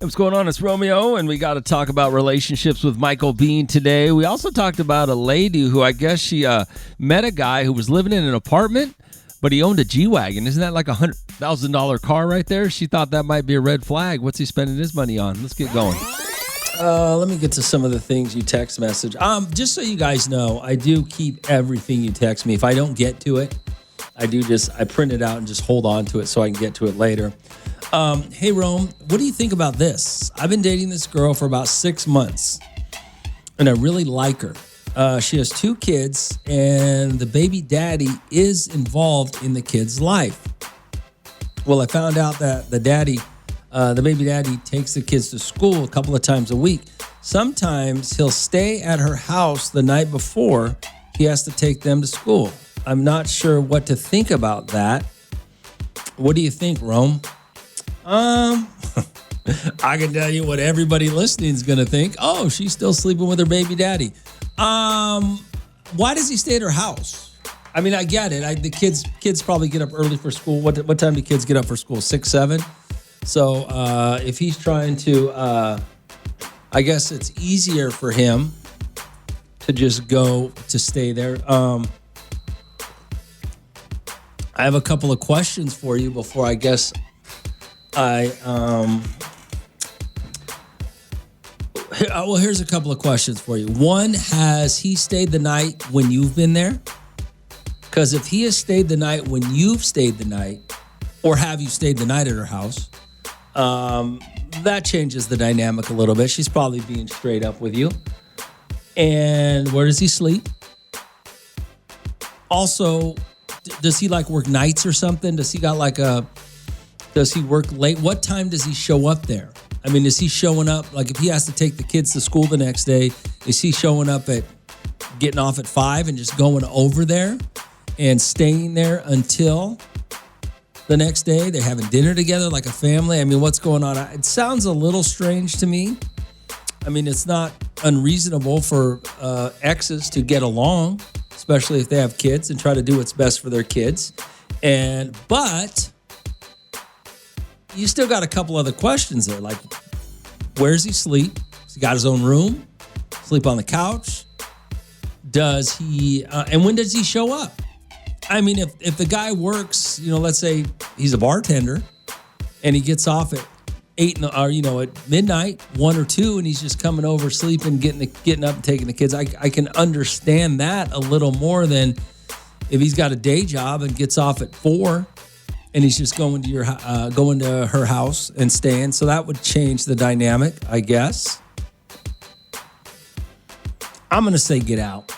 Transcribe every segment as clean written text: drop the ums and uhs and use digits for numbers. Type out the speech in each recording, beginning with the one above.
What's going on? It's Romeo, and we got to talk about relationships with Michael Bean today. We also talked about a lady who I guess she met a guy who was living in an apartment, but he owned a G Wagon. Isn't that like $100,000 car right there? She thought that might be a red flag. What's he spending his money on? Let's get going. Let me get to some of the things you text message. Just so you guys know, I do keep everything you text me. If I don't get to it, I print it out and just hold on to it so I can get to it later. Hey, Rome, what do you think about this? I've been dating this girl for about 6 months, and I really like her. She has 2 kids, and the baby daddy is involved in the kid's life. Well, I found out that the baby daddy takes the kids to school a couple of times a week. Sometimes he'll stay at her house the night before he has to take them to school. I'm not sure what to think about that. What do you think, Rome? I can tell you what everybody listening is going to think. Oh, she's still sleeping with her baby daddy. Why does he stay at her house? I mean, I get it. The kids probably get up early for school. What time do kids get up for school? 6, 7? So if he's trying to, I guess it's easier for him to just go to stay there. I have a couple of questions for you before I guess here's a couple of questions for you. One, has he stayed the night when you've been there? Because if he has stayed the night when you've stayed the night, or have you stayed the night at her house, that changes the dynamic a little bit. She's probably being straight up with you. And where does he sleep? Also, does he like work nights or something? Does he work late? What time does he show up there? I mean, is he showing up, like if he has to take the kids to school the next day, is he showing up getting off at 5 and just going over there and staying there until the next day? They're having dinner together like a family. I mean, what's going on? It sounds a little strange to me. I mean, it's not unreasonable for exes to get along, especially if they have kids, and try to do what's best for their kids. But you still got a couple other questions there, like where does he sleep? Has he got his own room? Sleep on the couch? Does he, and when does he show up? I mean, if the guy works, let's say he's a bartender and he gets off at 8 at midnight, 1 or 2, and he's just coming over, sleeping, getting up and taking the kids. I can understand that a little more than if he's got a day job and gets off at 4. And he's just going to her house and staying. So that would change the dynamic, I guess. I'm going to say get out.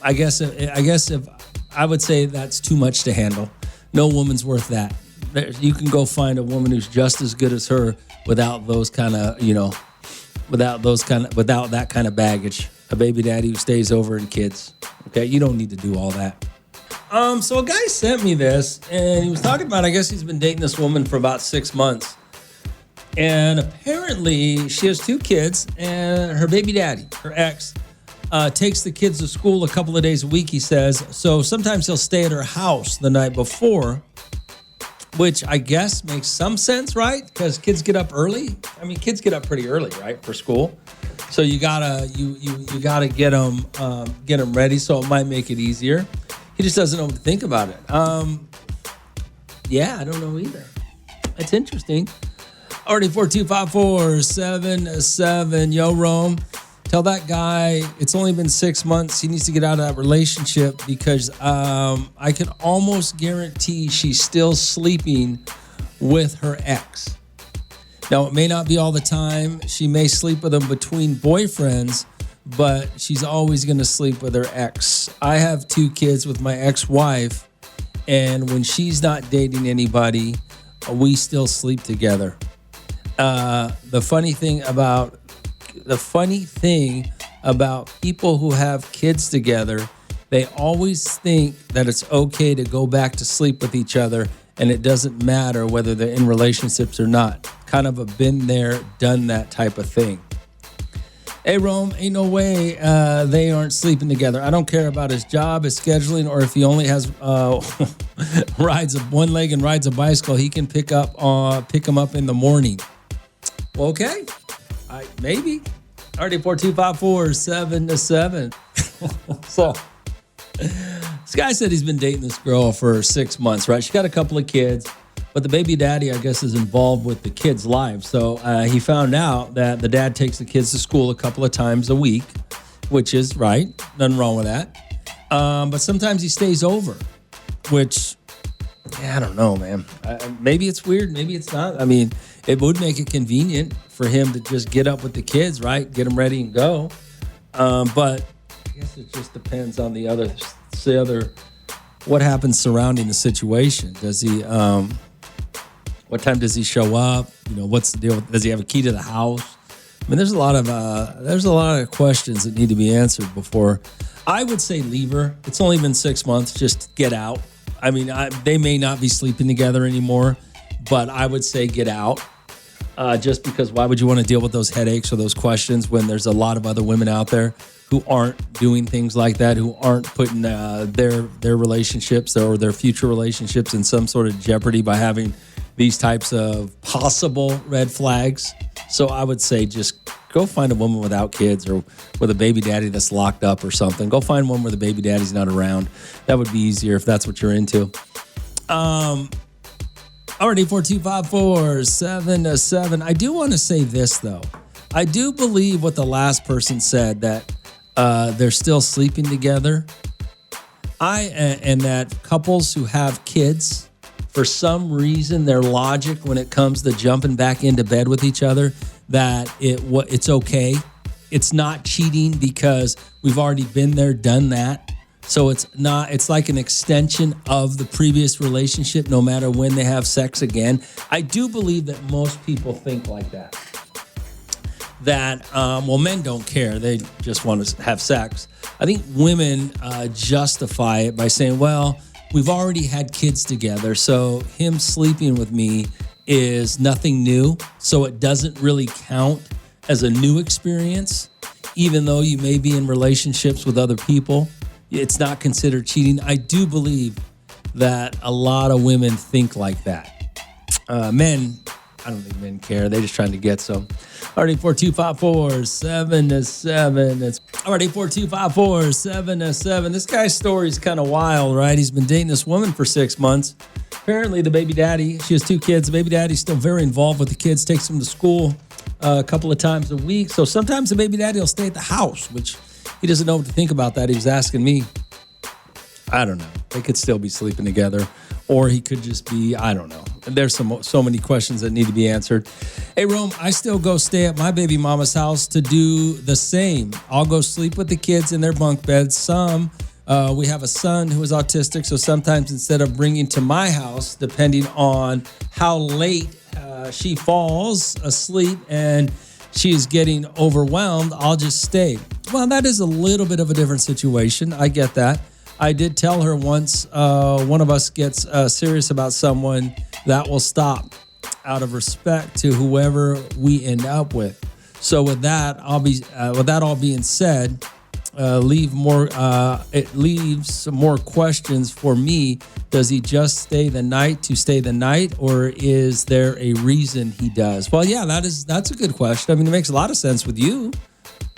I guess if I would say that's too much to handle. No woman's worth that. You can go find a woman who's just as good as her without that kind of baggage. A baby daddy who stays over and kids. Okay, you don't need to do all that. So a guy sent me this, and he was talking about, I guess he's been dating this woman for about 6 months. And apparently she has 2 kids, and her baby daddy, her ex, takes the kids to school a couple of days a week, he says. So sometimes he'll stay at her house the night before, which I guess makes some sense, right? Because kids get up early. I mean, kids get up pretty early, right, for school. So you gotta get them ready, so it might make it easier. He just doesn't know what to think about it. I don't know either. It's interesting. Already 425-477. Yo, Rome. Tell that guy it's only been 6 months. He needs to get out of that relationship because I can almost guarantee she's still sleeping with her ex. Now, it may not be all the time. She may sleep with him between boyfriends, but she's always going to sleep with her ex. I have 2 kids with my ex-wife, and when she's not dating anybody, we still sleep together. The funny thing about people who have kids together, they always think that it's okay to go back to sleep with each other, and it doesn't matter whether they're in relationships or not. Kind of a been there, done that type of thing. Hey, Rome, ain't no way they aren't sleeping together. I don't care about his job, his scheduling, or if he only has rides one leg and rides a bicycle. He can pick him up in the morning. Okay. Maybe. Already 42547-7. So this guy said he's been dating this girl for 6 months, right? She got a couple of kids, but the baby daddy, I guess, is involved with the kids' lives. So he found out that the dad takes the kids to school a couple of times a week, which is right. Nothing wrong with that. But sometimes he stays over, which, I don't know, man. Maybe it's weird. Maybe it's not. I mean, it would make it convenient for him to just get up with the kids, right? Get them ready and go. But I guess it just depends on the other, what happens surrounding the situation. Does he, what time does he show up? What's the deal? Does he have a key to the house? I mean, there's a lot of questions that need to be answered before. I would say leave her. It's only been 6 months. Just get out. I mean, they may not be sleeping together anymore, but I would say get out. Just because why would you want to deal with those headaches or those questions when there's a lot of other women out there who aren't doing things like that, who aren't putting their relationships or their future relationships in some sort of jeopardy by having these types of possible red flags. So I would say just go find a woman without kids or with a baby daddy that's locked up or something. Go find one where the baby daddy's not around. That would be easier if that's what you're into. Already 42547-7. I do want to say this, though. I do believe what the last person said, that they're still sleeping together. And that couples who have kids, for some reason, their logic when it comes to jumping back into bed with each other, that it's okay. It's not cheating because we've already been there, done that. So it's like an extension of the previous relationship, no matter when they have sex again. I do believe that most people think like that. That, men don't care. They just want to have sex. I think women justify it by saying, well, we've already had kids together, so him sleeping with me is nothing new, so it doesn't really count as a new experience, even though you may be in relationships with other people. It's not considered cheating. I do believe that a lot of women think like that. Men, I don't think men care. They're just trying to get some. Already 42547-7. It's already 42547-7. This guy's story is kind of wild, right? He's been dating this woman for 6 months. Apparently, the baby daddy, she has 2 kids. The baby daddy's still very involved with the kids, takes them to school a couple of times a week. So sometimes the baby daddy will stay at the house, which he doesn't know what to think about that. He was asking me. I don't know. They could still be sleeping together, or he could just be, I don't know. There's so many questions that need to be answered. Hey, Rome, I still go stay at my baby mama's house to do the same. I'll go sleep with the kids in their bunk beds. We have a son who is autistic, so sometimes instead of bringing to my house, depending on how late she falls asleep and she is getting overwhelmed, I'll just stay. Well, that is a little bit of a different situation. I get that. I did tell her once one of us gets serious about someone, that will stop out of respect to whoever we end up with. So with that all being said, it leaves some more questions for me. Does he just stay the night, or is there a reason he does? Well, yeah, that's a good question. I mean, it makes a lot of sense with you.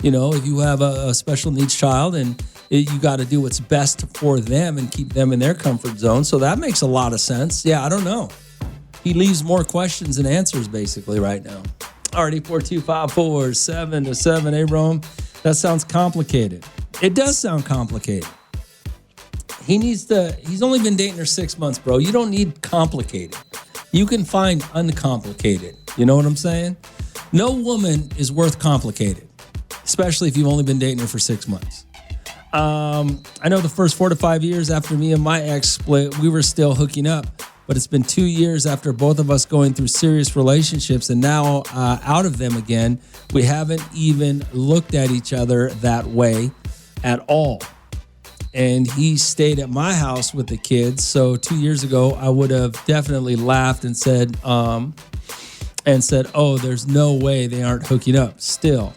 If you have a special needs child and you got to do what's best for them and keep them in their comfort zone. So that makes a lot of sense. Yeah, I don't know. He leaves more questions than answers basically right now. Already 42547-7. Hey, Rome, that sounds complicated. It does sound complicated. He's only been dating her 6 months, bro. You don't need complicated. You can find uncomplicated. You know what I'm saying? No woman is worth complicated, especially if you've only been dating her for 6 months. I know the first 4 to 5 years after me and my ex split, we were still hooking up, but it's been 2 years after both of us going through serious relationships and now out of them again. We haven't even looked at each other that way at all. And he stayed at my house with the kids. So 2 years ago, I would have definitely laughed and said, oh, there's no way they aren't hooking up still.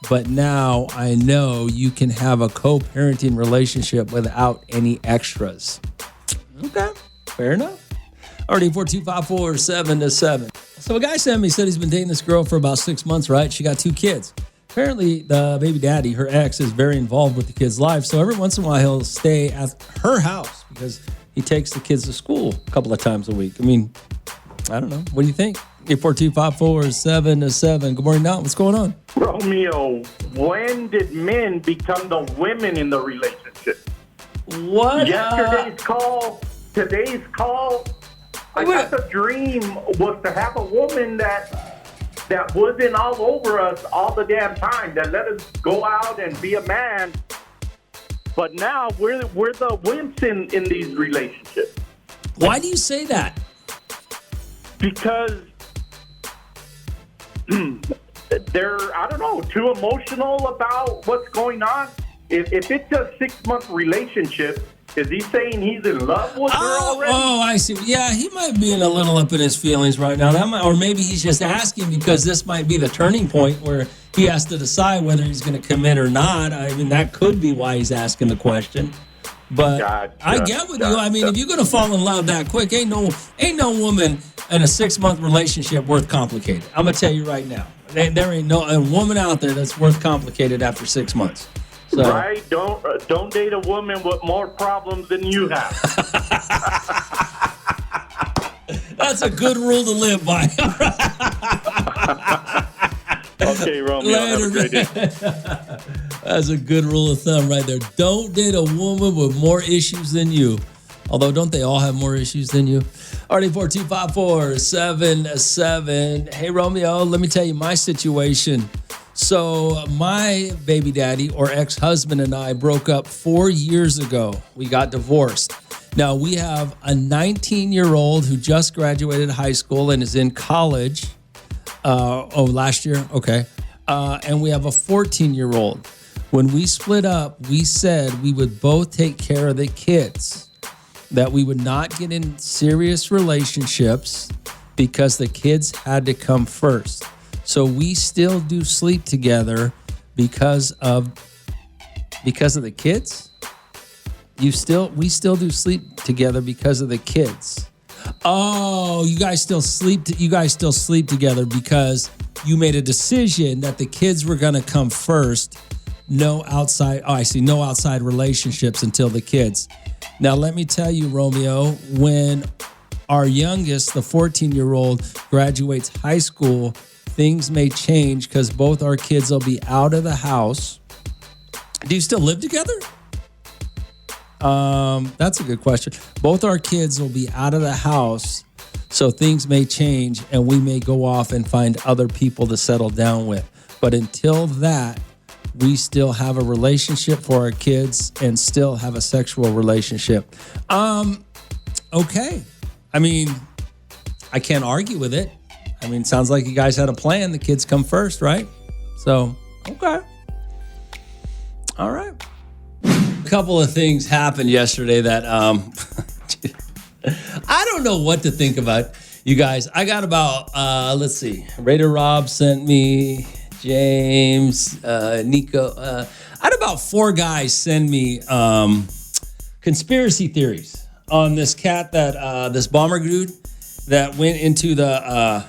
But now I know you can have a co-parenting relationship without any extras. Okay, fair enough. Already 42547-7. So a guy sent me, said he's been dating this girl for about 6 months, right? She got 2 kids. Apparently, the baby daddy, her ex, is very involved with the kids' lives. So every once in a while, he'll stay at her house because he takes the kids to school a couple of times a week. I mean, I don't know. What do you think? 842-547-7. Good morning, Don. What's going on? Romeo, when did men become the women in the relationship? What? Yesterday's call, today's call. I thought the dream was to have a woman that wasn't all over us all the damn time, that let us go out and be a man. But now we're the wimps in these relationships. Why do you say that? Because they're, I don't know, too emotional about what's going on. If it's a 6-month relationship, is he saying he's in love with her already? Oh, I see. Yeah, he might be a little up in his feelings right now. Or maybe he's just asking because this might be the turning point where he has to decide whether he's going to commit or not. I mean, that could be why he's asking the question. But gotcha, I get with you. I mean, if you're going to fall in love that quick, ain't no woman in a 6-month relationship worth complicated. I'm going to tell you right now. There ain't a woman out there that's worth complicated after 6 months. So. Right? Don't date a woman with more problems than you have. That's a good rule to live by. Okay, Romeo. Later, have a great day. That's a good rule of thumb right there. Don't date a woman with more issues than you. Although, don't they all have more issues than you? RD42547. Hey, Romeo, let me tell you my situation. So my baby daddy or ex-husband and I broke up 4 years ago. We got divorced. Now we have a 19-year-old who just graduated high school and is in college. Last year? Okay. And we have a 14-year-old. When we split up, we said we would both take care of the kids, that we would not get in serious relationships because the kids had to come first. So we still do sleep together because of the kids. We still do sleep together because of the kids. Oh, you guys still sleep together because you made a decision that the kids were going to come first. No outside relationships until the kids. Now let me tell you, Romeo, when our youngest, the 14-year-old, graduates high school, things may change because both our kids will be out of the house. Do you still live together? That's a good question. Both our kids will be out of the house, so things may change and we may go off and find other people to settle down with. But until that, we still have a relationship for our kids and still have a sexual relationship. Okay. I mean, I can't argue with it. I mean, sounds like you guys had a plan. The kids come first, right? So, okay. All right. A couple of things happened yesterday that I don't know what to think about. You guys, I got about, let's see. Raider Rob sent me, James, Nico. I had about 4 guys send me conspiracy theories on this cat that, this bomber dude that went into that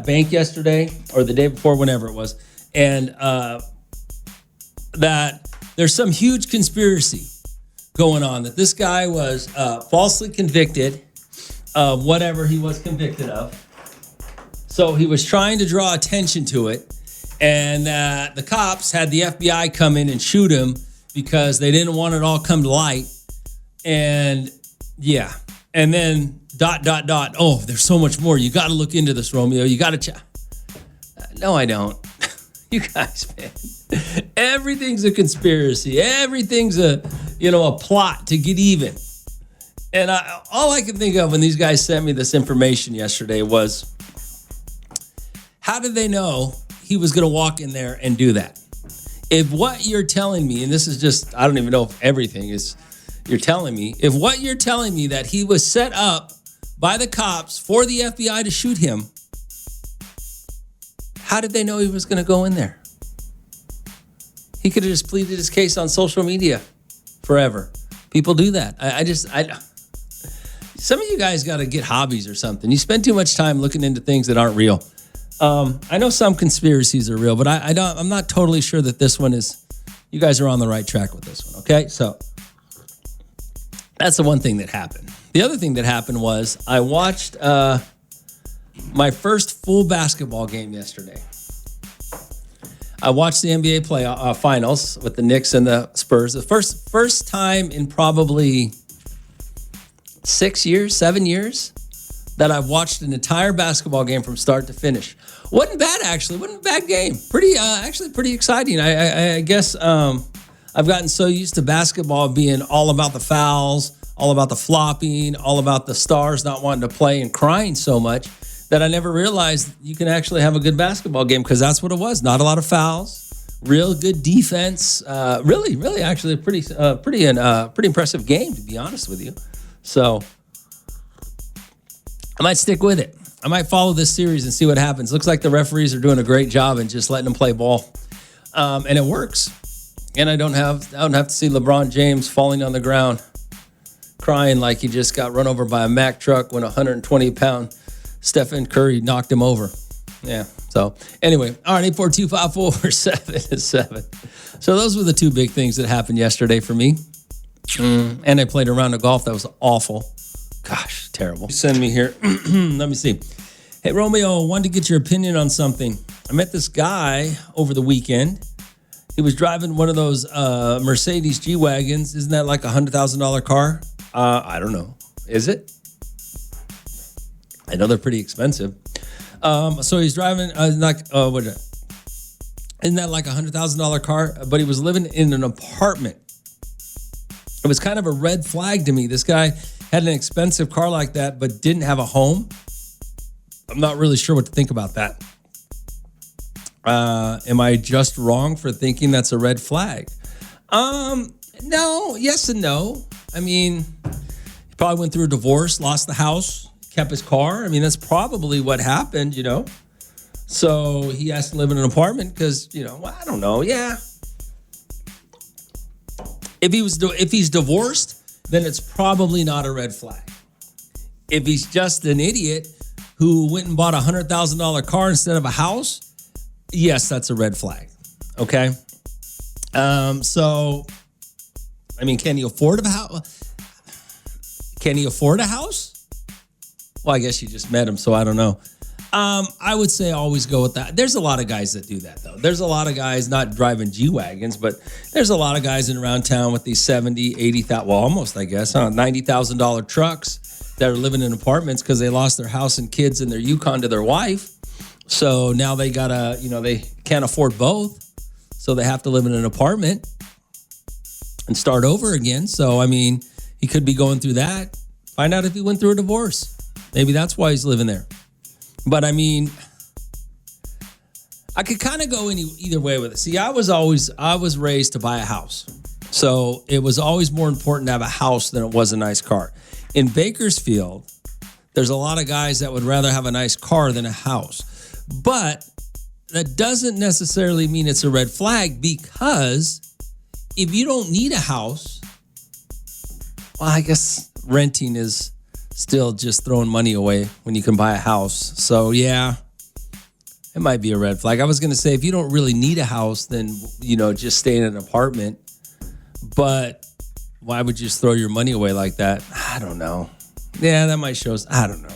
bank yesterday or the day before, whenever it was, and that there's some huge conspiracy going on, that this guy was falsely convicted of whatever he was convicted of. So he was trying to draw attention to it, and that the cops had the FBI come in and shoot him because they didn't want it all come to light. And yeah, and then ... Oh, there's so much more. You got to look into this, Romeo. You got to check. No, I don't. You guys, man. Everything's a conspiracy. Everything's a plot to get even. And all I could think of when these guys sent me this information yesterday was, how did they know he was going to walk in there and do that? If what you're telling me, and this is just, I don't even know if everything is, you're telling me, if what you're telling me that he was set up by the cops for the FBI to shoot him, how did they know he was going to go in there? He could have just pleaded his case on social media forever. People do that. Some of you guys got to get hobbies or something. You spend too much time looking into things that aren't real. I know some conspiracies are real, but I'm not totally sure that this one is. You guys are on the right track with this one, okay? So that's the one thing that happened. The other thing that happened was I watched my first full basketball game yesterday. I watched the NBA finals with the Knicks and the Spurs. The first time in probably 7 years that I've watched an entire basketball game from start to finish. Wasn't bad, actually. Wasn't a bad game. Pretty exciting. I guess I've gotten so used to basketball being all about the fouls, all about the flopping, all about the stars not wanting to play and crying so much that I never realized you can actually have a good basketball game, because that's what it was. Not a lot of fouls, real good defense. Really, actually a pretty impressive game, to be honest with you. So I might stick with it. I might follow this series and see what happens. Looks like the referees are doing a great job and just letting them play ball, and it works. And I don't have to see LeBron James falling on the ground, crying like he just got run over by a Mack truck when 120-pound Stephen Curry knocked him over. Yeah. So anyway, all right, 842-547-7. So those were the two big things that happened yesterday for me. And I played a round of golf that was awful. Gosh, terrible. Send me here. Let me see. Hey, Romeo, I wanted to get your opinion on something. I met this guy over the weekend. He was driving one of those Mercedes G Wagons. Isn't that like a $100,000 car? I don't know. Is it? I know they're pretty expensive. So he's driving isn't that like a $100,000 car? But he was living in an apartment. It was kind of a red flag to me. This guy had an expensive car like that, but didn't have a home. I'm not really sure what to think about that. Am I just wrong for thinking that's a red flag? No, yes and no. I mean, he probably went through a divorce, lost the house, kept his car. I mean, that's probably what happened, So he has to live in an apartment because, I don't know. Yeah. If he's divorced, then it's probably not a red flag. If he's just an idiot who went and bought a $100,000 car instead of a house, yes, that's a red flag. Okay. So, I mean, can he afford a house? Can he afford a house? Well, I guess you just met him, so I don't know. I would say always go with that. There's a lot of guys that do that, though. There's a lot of guys not driving G-Wagons, but there's a lot of guys in around town with these $70,000, $80,000, well, almost, I guess, $90,000 trucks that are living in apartments because they lost their house and kids and their Yukon to their wife. So now they gotta, they can't afford both. So they have to live in an apartment and start over again. So, I mean, he could be going through that. Find out if he went through a divorce. Maybe that's why he's living there. But I mean, I could kind of go either way with it. See, I was raised to buy a house. So it was always more important to have a house than it was a nice car. In Bakersfield, there's a lot of guys that would rather have a nice car than a house. But that doesn't necessarily mean it's a red flag, because if you don't need a house, well, I guess renting is still just throwing money away when you can buy a house. So yeah, it might be a red flag. I was going to say, if you don't really need a house, then, just stay in an apartment. But why would you just throw your money away like that? I don't know. Yeah, that might show us. I don't know.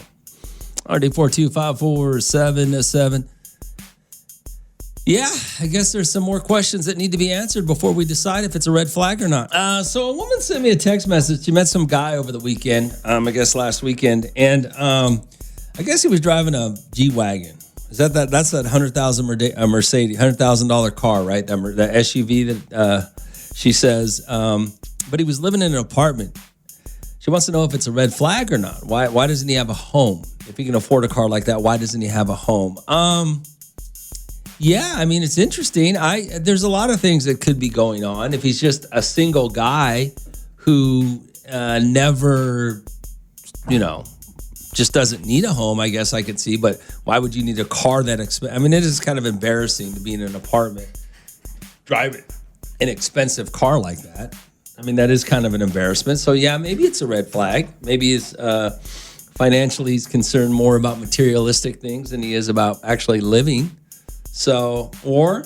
RD42547-7. Yeah, I guess there's some more questions that need to be answered before we decide if it's a red flag or not. So a woman sent me a text message. She met some guy over the weekend, I guess last weekend, and I guess he was driving a G Wagon. Is that's that $100,000 Mercedes, $100,000 car, right? That SUV that she says. But he was living in an apartment. She wants to know if it's a red flag or not. Why doesn't he have a home? If he can afford a car like that, why doesn't he have a home? Yeah, I mean, it's interesting. There's a lot of things that could be going on. If he's just a single guy who never, just doesn't need a home, I guess I could see. But why would you need a car that expensive? I mean, it is kind of embarrassing to be in an apartment driving an expensive car like that. I mean, that is kind of an embarrassment. So, yeah, maybe it's a red flag. Maybe it's financially he's concerned more about materialistic things than he is about actually living. So, or,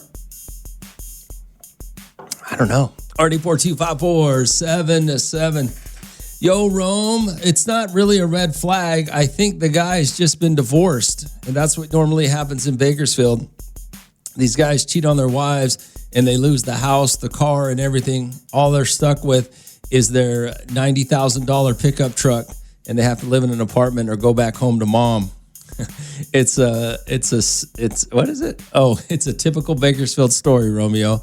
I don't know. RD4254-7-7. Yo, Rome, it's not really a red flag. I think the guy's just been divorced. And that's what normally happens in Bakersfield. These guys cheat on their wives and they lose the house, the car, and everything. All they're stuck with is their $90,000 pickup truck, and they have to live in an apartment or go back home to mom. It's what is it? Oh, it's a typical Bakersfield story, Romeo.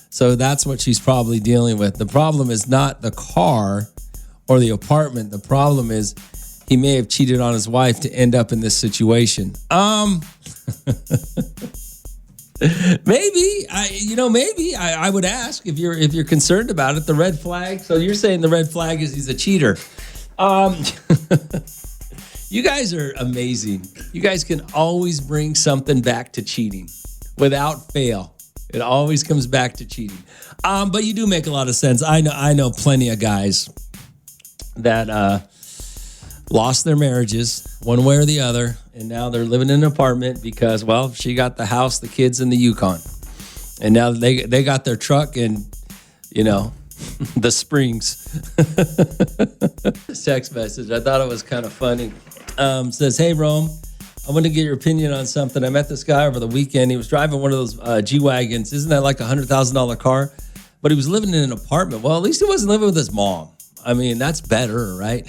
So that's what she's probably dealing with. The problem is not the car or the apartment. The problem is he may have cheated on his wife to end up in this situation. Maybe I would ask if you're concerned about it. The red flag. So you're saying the red flag is he's a cheater. You guys are amazing. You guys can always bring something back to cheating without fail. It always comes back to cheating. But you do make a lot of sense. I know plenty of guys that lost their marriages one way or the other, and now they're living in an apartment because, well, she got the house, the kids, and the Yukon. And now they got their truck and, the Springs. This text message, I thought it was kind of funny. Says, hey, Rome, I want to get your opinion on something. I met this guy over the weekend. He was driving one of those G Wagons. Isn't that like a $100,000 car? But he was living in an apartment. Well, at least he wasn't living with his mom. I mean, that's better, right?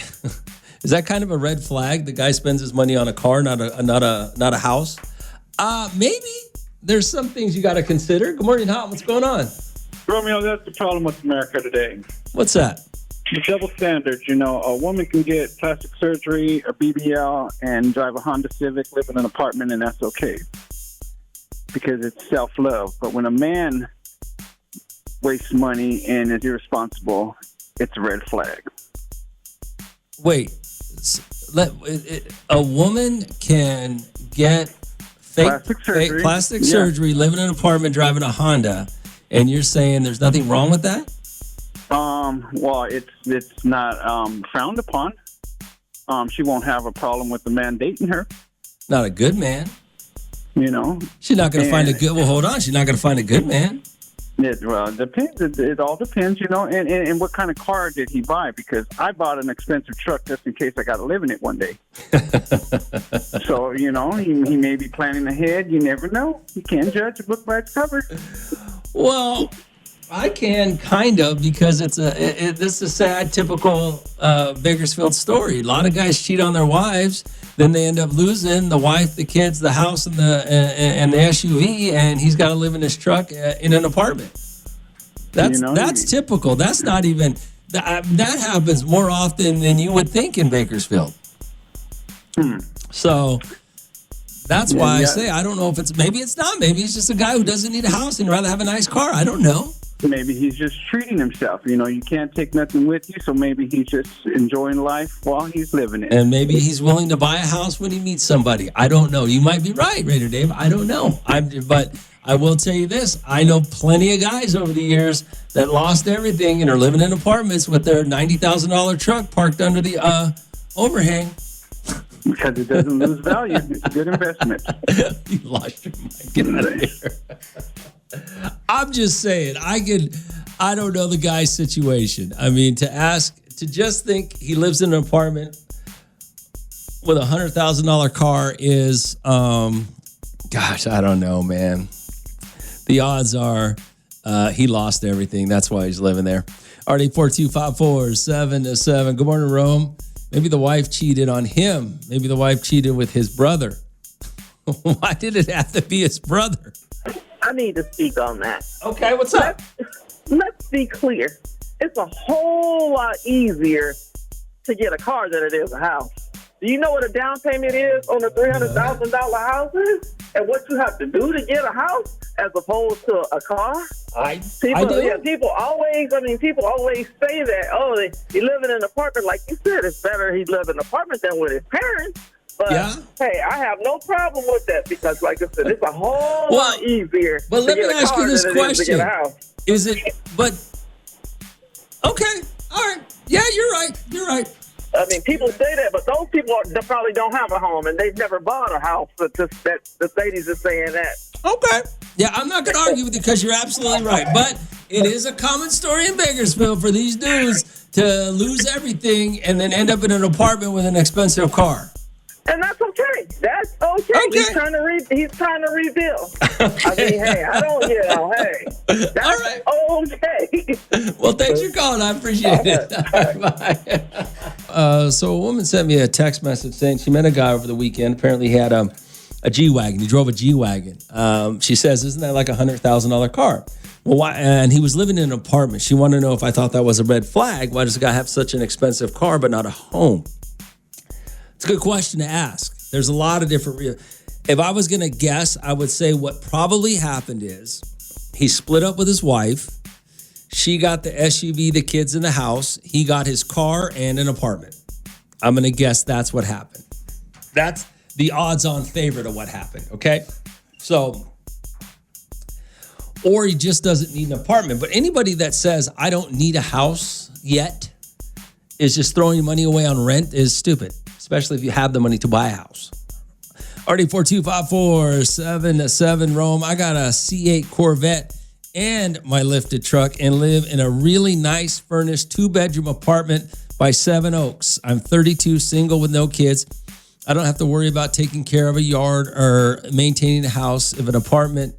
Is that kind of a red flag? The guy spends his money on a car, not a house. Maybe there's some things you got to consider. Good morning, Hot. What's going on? Romeo, that's the problem with America today. What's that? The double standards. A woman can get plastic surgery or BBL and drive a Honda Civic, live in an apartment, and that's okay because it's self-love. But when a man wastes money and is irresponsible, it's a red flag. Wait, a woman can get plastic surgery, live in an apartment, driving a Honda, and you're saying there's nothing wrong with that? Well, it's not frowned upon. She won't have a problem with the man dating her. Not a good man. She's not going to find a good. Well, hold on. She's not going to find a good man. It depends. It all depends, and what kind of car did he buy? Because I bought an expensive truck just in case I got to live in it one day. So, he may be planning ahead. You never know. You can't judge a book by its cover. Well, I can kind of, because this is a sad, typical Bakersfield story. A lot of guys cheat on their wives, then they end up losing the wife, the kids, the house, and the SUV, and he's got to live in his truck in an apartment. That's typical. That's not even that happens more often than you would think in Bakersfield. So that's why I say I don't know if maybe it's not. Maybe he's just a guy who doesn't need a house and rather have a nice car. I don't know. Maybe he's just treating himself. You can't take nothing with you, so maybe he's just enjoying life while he's living it. And maybe he's willing to buy a house when he meets somebody. I don't know. You might be right, Raider Dave. I don't know. But I will tell you this. I know plenty of guys over the years that lost everything and are living in apartments with their $90,000 truck parked under the overhang. Because it doesn't lose value. It's a good investment. You lost your mind. Get out of here. I'm just saying, I don't know the guy's situation. I mean, to just think he lives in an apartment with a $100,000 car is, gosh, I don't know, man. The odds are he lost everything. That's why he's living there. RD4254-7-7. Good morning, Rome. Maybe the wife cheated on him. Maybe the wife cheated with his brother. Why did it have to be his brother? I need to speak on that. Okay, what's up? Let's be clear. It's a whole lot easier to get a car than it is a house. Do you know what a down payment is on a $300,000 house is? And what you have to do to get a house as opposed to a car? I do. Yeah, people always say that, he live in an apartment. Like you said, it's better he live in an apartment than with his parents. But, hey, I have no problem with that because, like I said, it's a whole lot easier. But let me ask you this question. Is it? But Okay. All right. Yeah, you're right. You're right. I mean, people say that, but those people that probably don't have a home and they've never bought a house. But that the ladies are saying that. Okay. Yeah, I'm not going to argue with you because you're absolutely right. But it is a common story in Bakersfield for these dudes to lose everything and then end up in an apartment with an expensive car. And that's okay. That's okay. He's trying to rebuild. I mean, hey, I don't, hey. That's all right. Okay. Well, thanks for calling. I appreciate it. All right, bye. So a woman sent me a text message saying she met a guy over the weekend. Apparently he had a G Wagon. He drove a G Wagon. She says, isn't that like a $100,000 car? Well, why? And he was living in an apartment. She wanted to know if I thought that was a red flag. Why does a guy have such an expensive car but not a home? It's a good question to ask. There's a lot of different if I was going to guess, I would say what probably happened is he split up with his wife. She got the SUV, the kids in the house. He got his car and an apartment. I'm going to guess that's what happened. That's the odds-on favorite of what happened, okay? So, or he just doesn't need an apartment. But anybody that says, I don't need a house yet, is just throwing money away on rent is stupid, especially if you have the money to buy a house. RD42547 Rome. I got a C8 Corvette and my lifted truck and live in a really nice furnished 2-bedroom apartment by Seven Oaks. I'm 32, single with no kids. I don't have to worry about taking care of a yard or maintaining a house. If apartment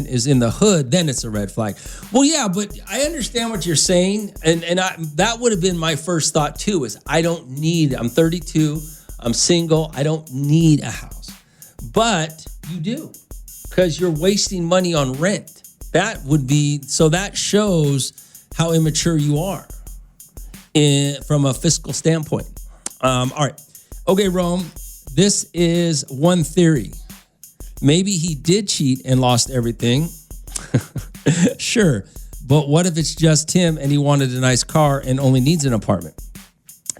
is in the hood, then it's a red flag. Well, yeah, but I understand what you're saying. And that would have been my first thought too, is I'm 32, I'm single, I don't need a house. But you do, because you're wasting money on rent. That shows how immature you are from a fiscal standpoint. All right. Okay, Rome, this is one theory. Maybe he did cheat and lost everything. Sure. But what if it's just him and he wanted a nice car and only needs an apartment?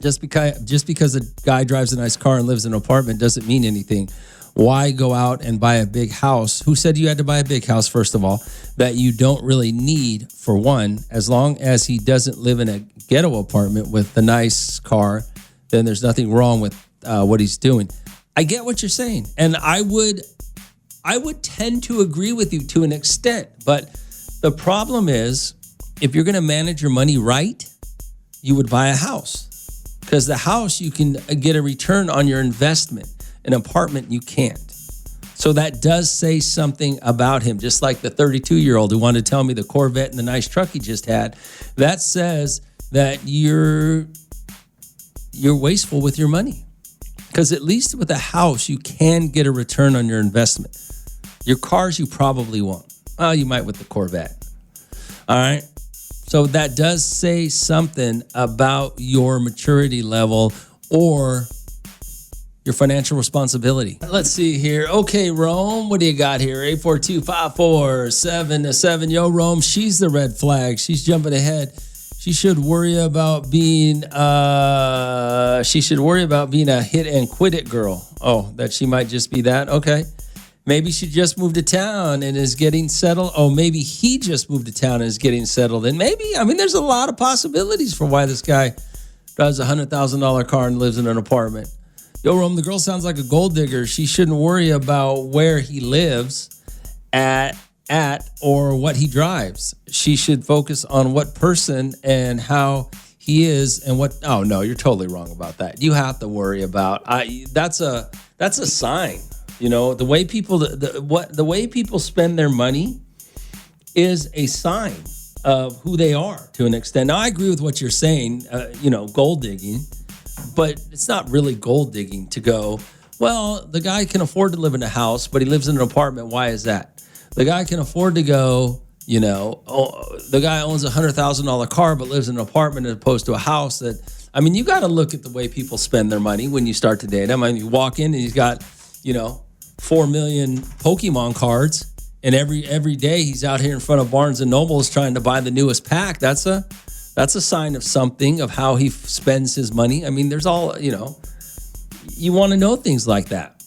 Just because a guy drives a nice car and lives in an apartment doesn't mean anything. Why go out and buy a big house? Who said you had to buy a big house, first of all, that you don't really need, for one? As long as he doesn't live in a ghetto apartment with the nice car, then there's nothing wrong with what he's doing. I get what you're saying. And I would tend to agree with you to an extent. But the problem is, if you're going to manage your money right, you would buy a house. Because the house, you can get a return on your investment. An apartment, you can't. So that does say something about him. Just like the 32-year-old who wanted to tell me the Corvette and the nice truck he just had. That says that you're wasteful with your money. Because at least with a house, you can get a return on your investment. Your cars, you probably won't. Well, you might with the Corvette. All right. So that does say something about your maturity level or your financial responsibility. Let's see here. Okay, Rome, what do you got here? 842-547-7. Yo, Rome, she's the red flag. She's jumping ahead. She should worry about being a hit and quit it girl. Oh, that she might just be that. Okay. Maybe she just moved to town and is getting settled. Oh, maybe he just moved to town and is getting settled. And there's a lot of possibilities for why this guy drives a $100,000 car and lives in an apartment. Yo, Rome, the girl sounds like a gold digger. She shouldn't worry about where he lives at or what he drives. She should focus on what person and how he is and what. Oh no, you're totally wrong about that. You have to worry about. That's a sign. You know, the way people spend their money is a sign of who they are to an extent. Now, I agree with what you're saying. Gold digging, but it's not really gold digging to go, well, the guy can afford to live in a house, but he lives in an apartment. Why is that? The guy can afford to go, the guy owns a $100,000 car, but lives in an apartment as opposed to a house you got to look at the way people spend their money when you start to date him. You walk in and he's got, 4 million Pokemon cards, and every day he's out here in front of Barnes and Nobles trying to buy the newest pack. That's a sign of something, of how he spends his money. There's all, you want to know things like that.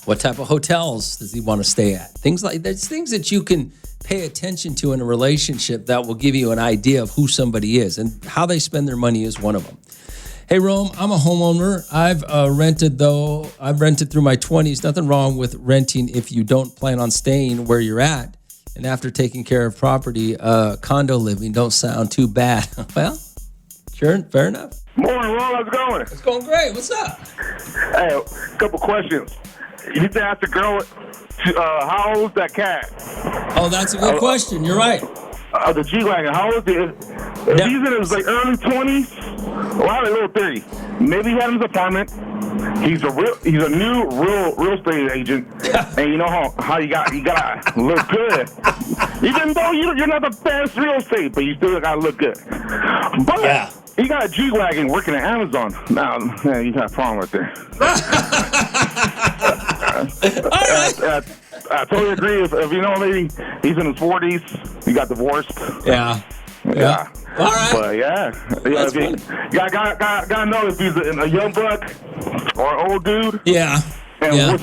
What type of hotels does he want to stay at? Things like that's things that you can pay attention to in a relationship that will give you an idea of who somebody is, and how they spend their money is one of them. Hey, Rome, I'm a homeowner. I've rented through my 20s. Nothing wrong with renting if you don't plan on staying where you're at. And after taking care of property, condo living don't sound too bad. Well, sure, fair enough. Morning, Ron. How's it going? It's going great. What's up? Hey, a couple questions. You need to ask the girl, how old's that cat? Oh, that's a good question. You're right. The G Wagon, how old is it? If he's in his like early 20s, well, I have a little theory. Maybe he had his apartment. He's a new real estate agent, and you know how you gotta look good. Even though you're not the best real estate, but you still gotta look good. But Yeah. he got a G Wagon working at Amazon. Now, you got a problem right there. I totally agree. If you know, maybe he's in his 40s, he got divorced. Yeah. All right. But yeah, That's if you gotta know if he's a young buck or an old dude. Yeah. And Yeah. what's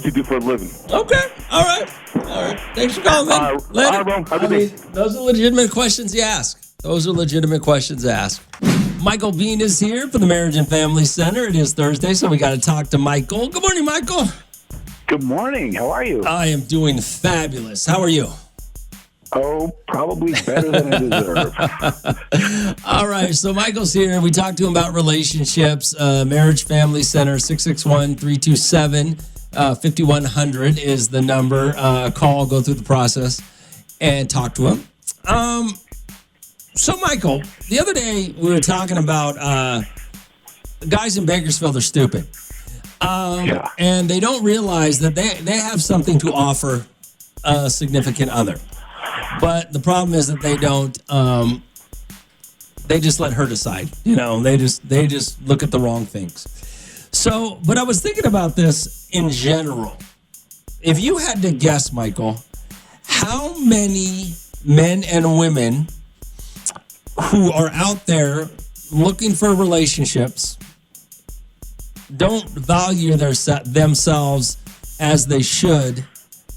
he do for a living? Okay. All right. Thanks for calling, man. All right, Later. bro. Have a good day. Those are legitimate questions you ask. Michael Bean is here from the Marriage and Family Center. It is Thursday, so we got to talk to Michael. Good morning, Michael. Good morning. How are you? I am doing fabulous. How are you? Oh, probably better than I deserve. All right, so Michael's here. We talked to him about relationships. Marriage Family Center, 661-327-5100 is the number. Call, go through the process, and talk to him. So, Michael, the other day we were talking about guys in Bakersfield are stupid. And they don't realize that they have something to offer a significant other. But the problem is that they don't. They just let her decide. You know, they just look at the wrong things. So, but I was thinking about this in general. If you had to guess, Michael, how many men and women who are out there looking for relationships don't value themselves as they should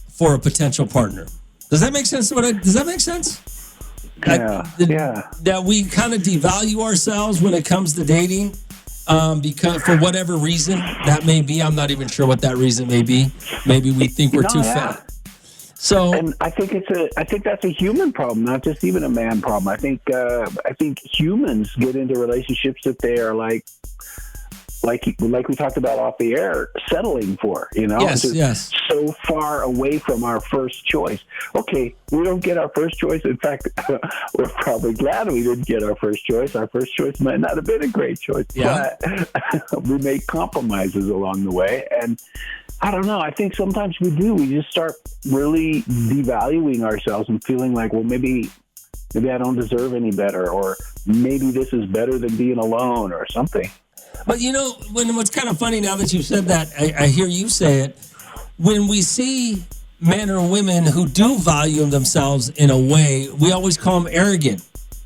for a potential partner? Does that make sense? Does that make sense? That we kind of devalue ourselves when it comes to dating, because for whatever reason that may be. I'm not even sure what that reason may be. Maybe we think we're too fat. So, and I think that's a human problem, not just even a man problem. I think humans get into relationships that they are like we talked about off the air, settling for, you know? Yes. So far away from our first choice. Okay, we don't get our first choice. In fact, we're probably glad we didn't get our first choice. Our first choice might not have been a great choice, but we make compromises along the way. And I don't know. I think sometimes we do. We just start really devaluing ourselves and feeling like, well, maybe I don't deserve any better, or maybe this is better than being alone or something. But you know, what's kind of funny now that you said that, I hear you say it. When we see men or women who do value themselves in a way, we always call them arrogant,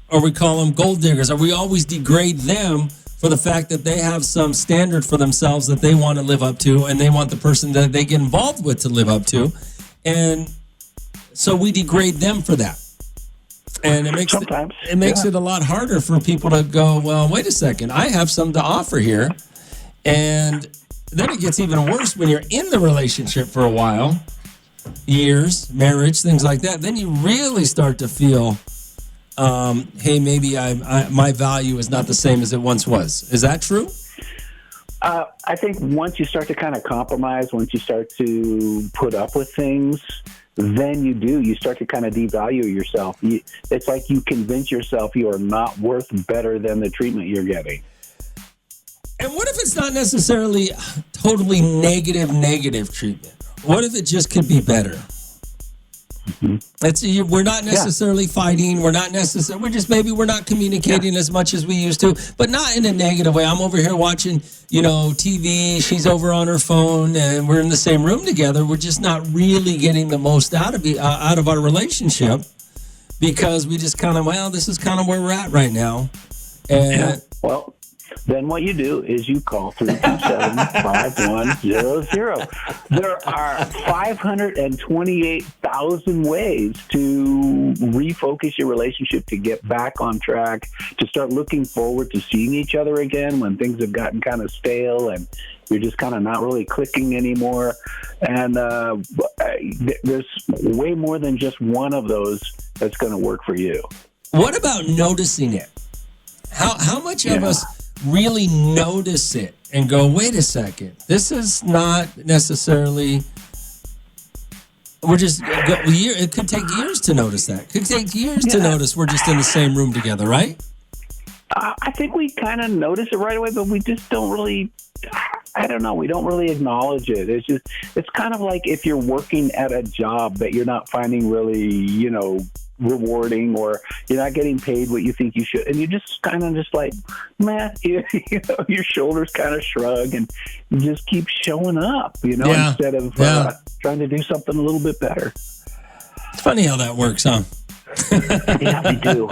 or we call them gold diggers, or we always degrade them for the fact that they have some standard for themselves that they want to live up to, and they want the person that they get involved with to live up to. And so we degrade them for that. And it makes it a lot harder for people to go, well, wait a second, I have something to offer here. And then it gets even worse when you're in the relationship for a while, years, marriage, things like that. Then you really start to feel, hey, maybe my value is not the same as it once was. Is that true? I think once you start to kind of compromise, once you start to put up with things, then you start to kind of devalue yourself. It's like you convince yourself you are not worth better than the treatment you're getting. And what if it's not necessarily totally negative treatment? What if it just could be better? Mm-hmm. We're not necessarily fighting. We're not necessarily. We're not communicating as much as we used to, but not in a negative way. I'm over here watching, TV. She's over on her phone, and we're in the same room together. We're just not really getting the most out of our relationship, because we just kind of, this is kind of where we're at right now. And then what you do is you call 327-5100. There are 528,000 ways to refocus your relationship, to get back on track, to start looking forward to seeing each other again when things have gotten kind of stale and you're just kind of not really clicking anymore. And there's way more than just one of those that's going to work for you. What about noticing it? How much of us really notice it and go, wait a second, this is not necessarily... It could take years to notice that. It could take years to notice we're just in the same room together, right? I think we kind of notice it right away, but we just don't really... I don't know. We don't really acknowledge it. It's kind of like if you're working at a job that you're not finding really, rewarding, or you're not getting paid what you think you should. And you just kind of just like, man, your shoulders kind of shrug and you just keep showing up, instead of trying to do something a little bit better. It's funny how that works, huh? Yeah, we do.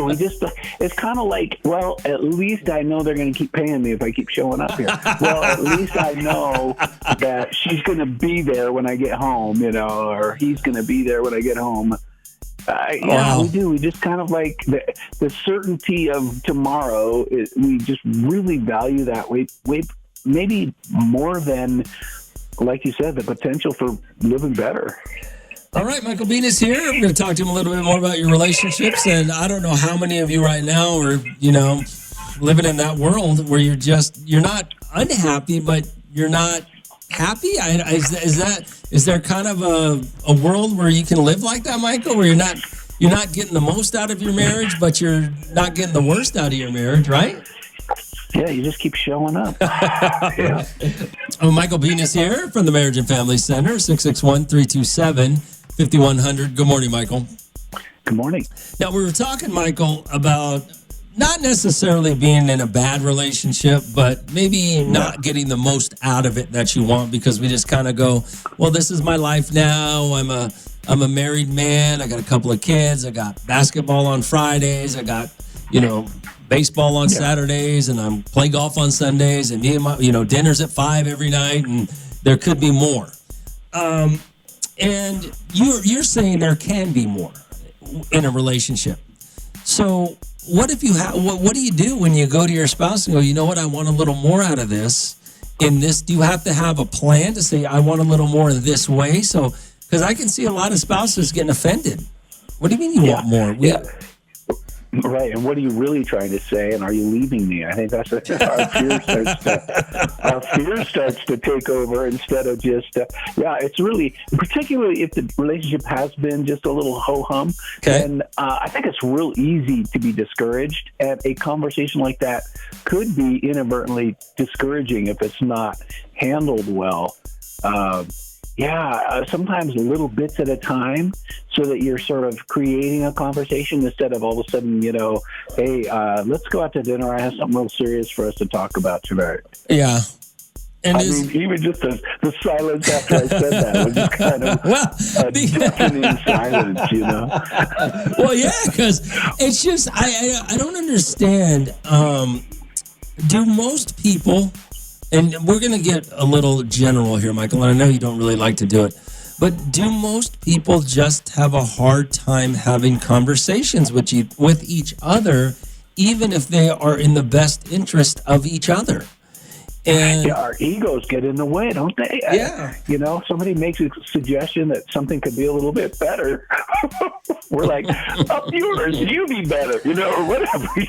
We just, it's kind of like, well, at least I know they're going to keep paying me if I keep showing up here. Well, at least I know that she's going to be there when I get home, or he's going to be there when I get home. We do. We just kind of like the certainty of tomorrow. We just really value that way, maybe more than, like you said, the potential for living better. All right, Michael Bean is here. I'm going to talk to him a little bit more about your relationships. And I don't know how many of you right now are, living in that world where you're not unhappy, but you're not happy. Is there kind of a world where you can live like that, Michael, where you're not getting the most out of your marriage, but you're not getting the worst out of your marriage, right? Yeah, you just keep showing up. Yeah. Michael Bean is here from the Marriage and Family Center, 661-327-5100. Good morning, Michael. Good morning. Now, we were talking, Michael, about not necessarily being in a bad relationship, but maybe not getting the most out of it that you want, because we just kind of go, well, this is my life now. I'm a married man. I got a couple of kids. I got basketball on Fridays. I got, baseball on Saturdays, and I'm play golf on Sundays, and me and my, dinner's at 5 every night, and there could be more. And you're saying there can be more in a relationship. So what if you have? What do you do when you go to your spouse and go, you know what, I want a little more out of this? In this, do you have to have a plan to say, I want a little more this way? So, because I can see a lot of spouses getting offended. What do you mean you want more? Right, and what are you really trying to say? And are you leaving me? I think that's our fear starts to take over instead of just it's really, particularly if the relationship has been just a little ho-hum. And I think it's real easy to be discouraged, and a conversation like that could be inadvertently discouraging if it's not handled well. Sometimes little bits at a time, so that you're sort of creating a conversation instead of all of a sudden, hey, let's go out to dinner. I have something real serious for us to talk about tonight. Yeah. And even just the silence after I said that was just kind of a deafening silence, Well, yeah, because it's just, I don't understand. Do most people... And we're going to get a little general here, Michael, and I know you don't really like to do it, but do most people just have a hard time having conversations with each other, even if they are in the best interest of each other? And our egos get in the way, don't they? Yeah. Somebody makes a suggestion that something could be a little bit better. We're like, up yours, you be better, or whatever. We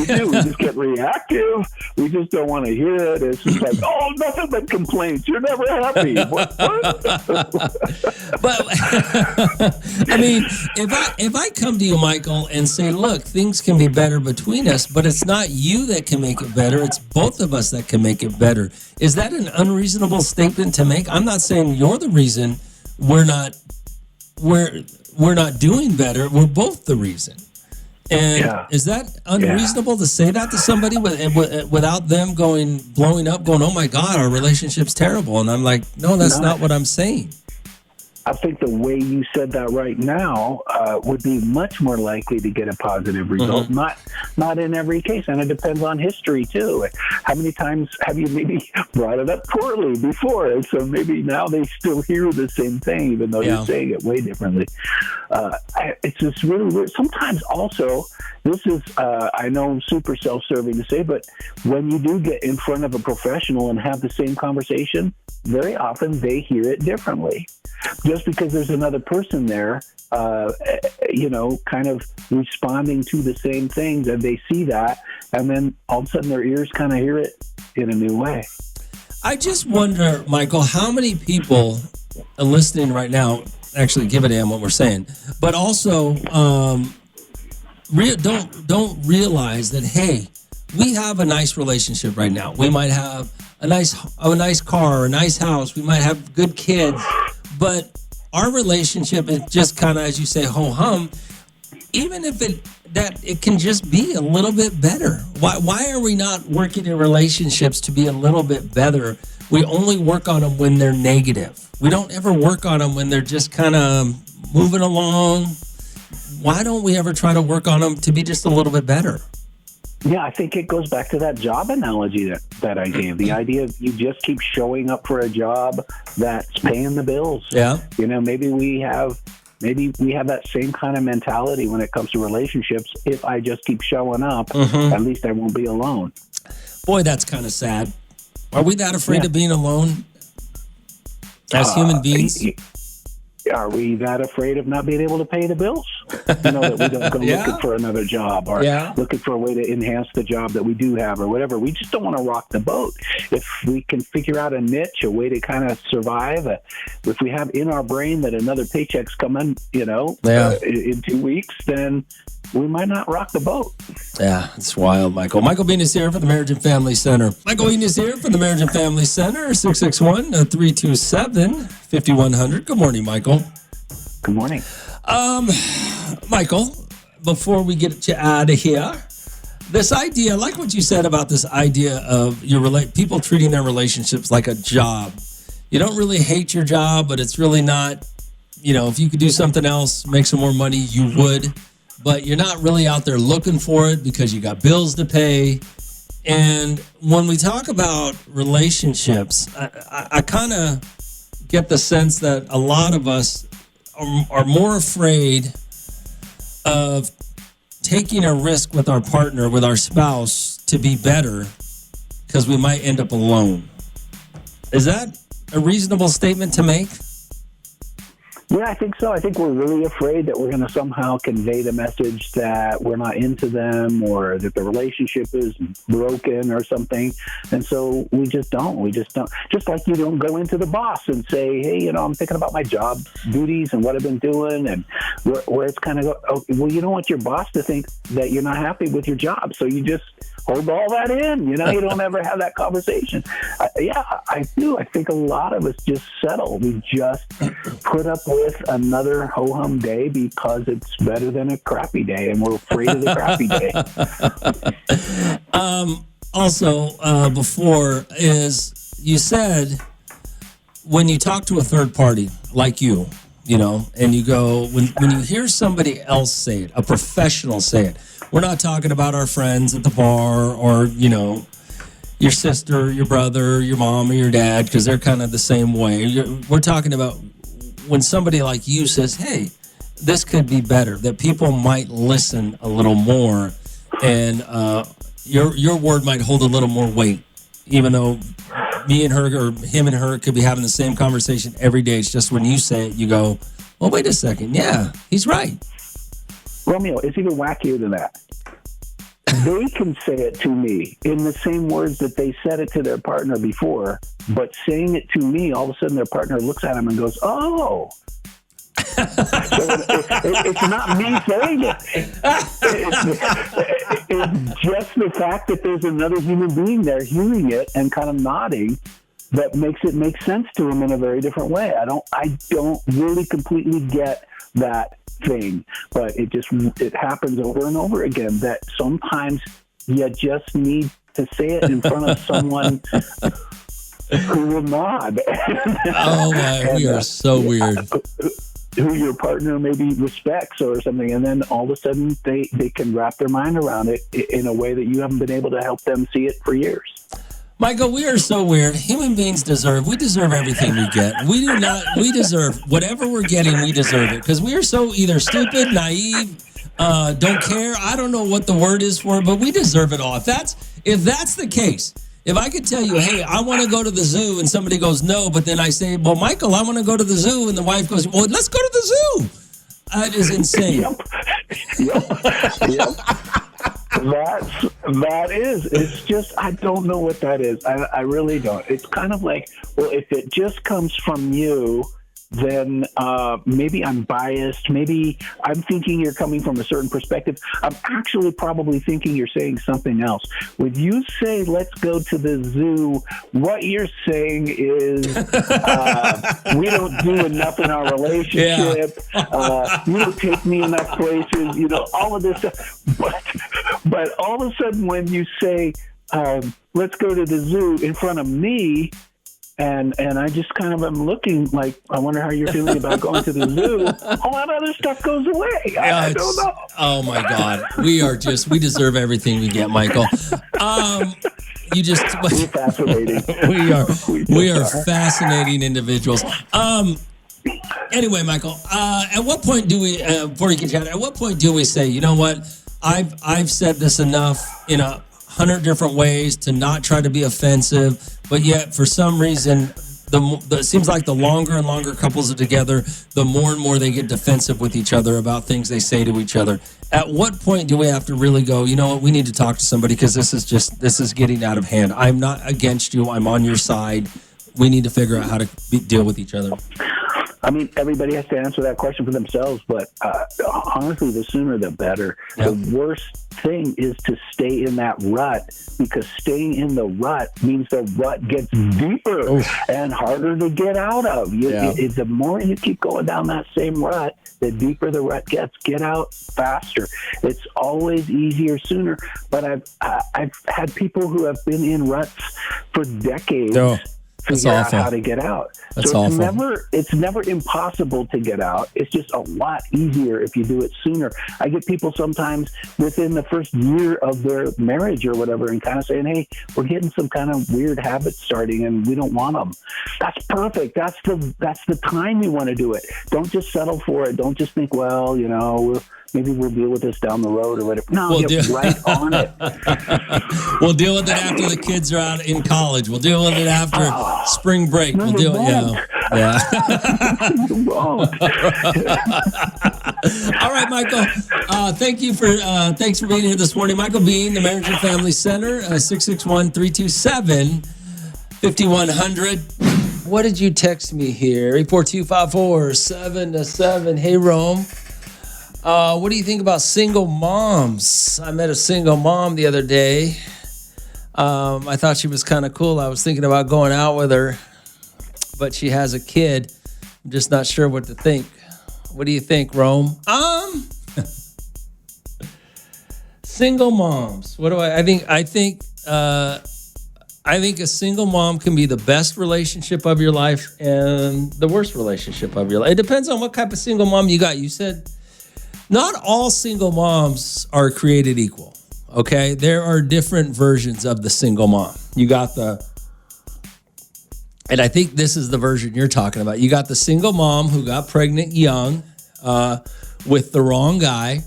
do. We just get reactive. We just don't want to hear it. It's just like, oh, nothing but complaints. You're never happy. What? But I mean, if I come to you, Michael, and say, look, things can be better between us, but it's not you that can make it better. It's both of us that can make it better. Is that an unreasonable statement to make? I'm not saying you're the reason we're not doing better. We're both the reason. And is that unreasonable to say that to somebody without them blowing up, going, oh my God, our relationship's terrible? And I'm like, no, that's not what I'm saying. I think the way you said that right now would be much more likely to get a positive result. Not in every case, and it depends on history too. How many times have you maybe brought it up poorly before, and so maybe now they still hear the same thing, even though you're saying it way differently. It's just really weird. Sometimes also, this is I know super self-serving to say, but when you do get in front of a professional and have the same conversation, very often they hear it differently. Just because there's another person there, kind of responding to the same things, and they see that, and then all of a sudden their ears kind of hear it in a new way. I just wonder, Michael, how many people are listening right now actually give a damn what we're saying, but also don't realize that, hey, we have a nice relationship right now. We might have a nice car, a nice house. We might have good kids. But our relationship is just kind of, as you say, ho-hum. Even if it can just be a little bit better. Why are we not working in relationships to be a little bit better? We only work on them when they're negative. We don't ever work on them when they're just kind of moving along. Why don't we ever try to work on them to be just a little bit better? Yeah, I think it goes back to that job analogy that I gave. The idea of you just keep showing up for a job that's paying the bills. Yeah. Maybe we have that same kind of mentality when it comes to relationships. If I just keep showing up, at least I won't be alone. Boy, that's kind of sad. Are we that afraid of being alone as human beings? Are we that afraid of not being able to pay the bills? That we don't go looking for another job or looking for a way to enhance the job that we do have or whatever. We just don't want to rock the boat. If we can figure out a niche, a way to kind of survive, if we have in our brain that another paycheck's coming, in 2 weeks, then we might not rock the boat. Yeah, it's wild, Michael. Michael Bean is here for the Marriage and Family Center. Michael Bean is here for the Marriage and Family Center, 661-327-5100. Good morning, Michael. Good morning. Michael, before we get you out of here, this idea, I like what you said about this idea of people treating their relationships like a job. You don't really hate your job, but it's really not, if you could do something else, make some more money, you would. But you're not really out there looking for it because you got bills to pay. And when we talk about relationships, I kind of get the sense that a lot of us are more afraid of taking a risk with our partner, with our spouse, to be better because we might end up alone. Is that a reasonable statement to make? Yeah, I think so. I think we're really afraid that we're going to somehow convey the message that we're not into them or that the relationship is broken or something. And so we just don't. Just like you don't go into the boss and say, hey, I'm thinking about my job duties and what I've been doing and where it's kind of, well, you don't want your boss to think that you're not happy with your job. So you just hold all that in. You don't ever have that conversation. I do. I think a lot of us just settle. We just put up with another ho-hum day because it's better than a crappy day, and we're afraid of the crappy day. Before is you said when you talk to a third party like you, and you go, when you hear somebody else say it, a professional say it, we're not talking about our friends at the bar or, your sister, your brother, your mom, or your dad, because they're kind of the same way. We're talking about when somebody like you says, hey, this could be better, that people might listen a little more and your word might hold a little more weight, even though me and her or him and her could be having the same conversation every day. It's just when you say it, you go, well, wait a second. Yeah, he's right. Romeo, it's even wackier than that. They can say it to me in the same words that they said it to their partner before, but saying it to me, all of a sudden their partner looks at him and goes, oh. So it's not me saying it. It's just the fact that there's another human being there hearing it and kind of nodding that makes it make sense to him in a very different way. I don't really completely get that thing, but it happens over and over again that sometimes you just need to say it in front of someone who will nod. Oh my, we are so weird. Who your partner maybe respects or something, and then all of a sudden they can wrap their mind around it in a way that you haven't been able to help them see it for years. Michael, we are so weird. Human beings deserve everything we get. We deserve whatever we're getting, we deserve it. Because we are so either stupid, naive, don't care. I don't know what the word is for it, but we deserve it all. If that's the case, if I could tell you, hey, I want to go to the zoo, and somebody goes, no, but then I say, well, Michael, I want to go to the zoo, and the wife goes, well, let's go to the zoo. That is insane. Yep. It's just, I don't know what that is. I really don't. It's kind of like, well, if it just comes from you, then maybe I'm biased. Maybe I'm thinking you're coming from a certain perspective. I'm actually probably thinking you're saying something else. When you say, let's go to the zoo, what you're saying is we don't do enough in our relationship. You don't take me enough places, all of this stuff. But all of a sudden when you say, let's go to the zoo in front of me, and I just kind of am looking like, I wonder how you're feeling about going to the zoo. All that other stuff goes away. I don't know. Oh my God. We deserve everything we get, Michael. We're fascinating. we are fascinating individuals. Anyway, Michael, at what point do we, before you get chatted, at what point do we say, you know what, I've said this enough in 100 different ways to not try to be offensive, but yet for some reason, it seems like the longer and longer couples are together, the more and more they get defensive with each other about things they say to each other. At what point do we have to really go, you know what, we need to talk to somebody because this is getting out of hand. I'm not against you. I'm on your side. We need to figure out how to deal with each other. I mean, everybody has to answer that question for themselves, but honestly, the sooner the better. Yep. The worst thing is to stay in that rut, because staying in the rut means the rut gets deeper and harder to get out of. The more you keep going down that same rut, the deeper the rut gets. Get out faster. It's always easier sooner, but I've had people who have been in ruts for decades. Figure out how to get out. That's so awful. It's never impossible to get out. It's just a lot easier if you do it sooner. I get people sometimes within the first year of their marriage or whatever, and kind of saying, "Hey, we're getting some kind of weird habits starting, and we don't want them." That's perfect. That's the time you want to do it. Don't just settle for it. Don't just think, well, maybe we'll deal with this down the road or whatever. No, get right on it. We'll deal with it after the kids are out in college. We'll deal with it after spring break. We'll do it. Yeah. You won't. All right, Michael. Thanks for being here this morning. Michael Bean, the Marriage and Family Center, 661-327-5100. What did you text me here? 842-54-7-7. Hey, Rome. What do you think about single moms? I met a single mom the other day. I thought she was kind of cool. I was thinking about going out with her, but she has a kid. I'm just not sure what to think. What do you think, Rome? Single moms. What do I think a single mom can be the best relationship of your life and the worst relationship of your life. It depends on what type of single mom you got. You said not all single moms are created equal, okay? There are different versions of the single mom. You got and I think this is the version you're talking about. You got the single mom who got pregnant young with the wrong guy.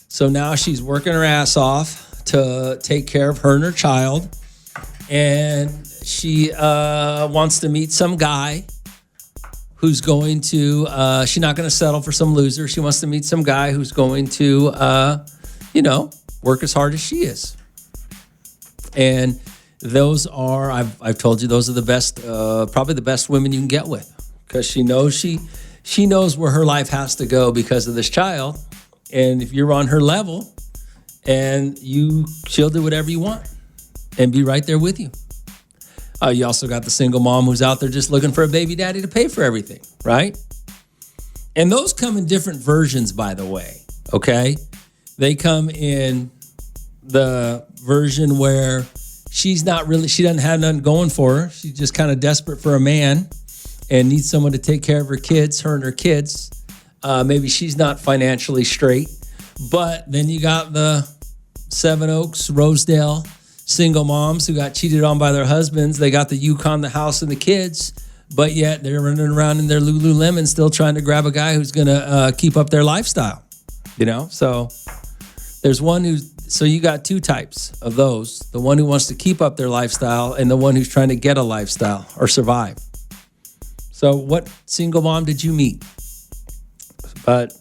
So now she's working her ass off to take care of her and her child. And she wants to meet some guy who's going to, she's not going to settle for some loser. She wants to meet some guy who's going to, work as hard as she is. And those are, I've told you, those are the best, probably the best women you can get with, because she knows she knows where her life has to go because of this child. And if you're on her level, she'll do whatever you want and be right there with you. You also got the single mom who's out there just looking for a baby daddy to pay for everything, right? And those come in different versions, by the way, okay? They come in the version where she's not really, she doesn't have nothing going for her. She's just kind of desperate for a man and needs someone to take care of her kids, her and her kids. Maybe she's not financially straight. But then you got the Seven Oaks, Rosedale single moms who got cheated on by their husbands. They got the Yukon, the house, and the kids, but yet they're running around in their Lululemon still trying to grab a guy who's going to keep up their lifestyle. You know, so there's one who's, so you got two types of those, the one who wants to keep up their lifestyle and the one who's trying to get a lifestyle or survive. So what single mom did you meet? But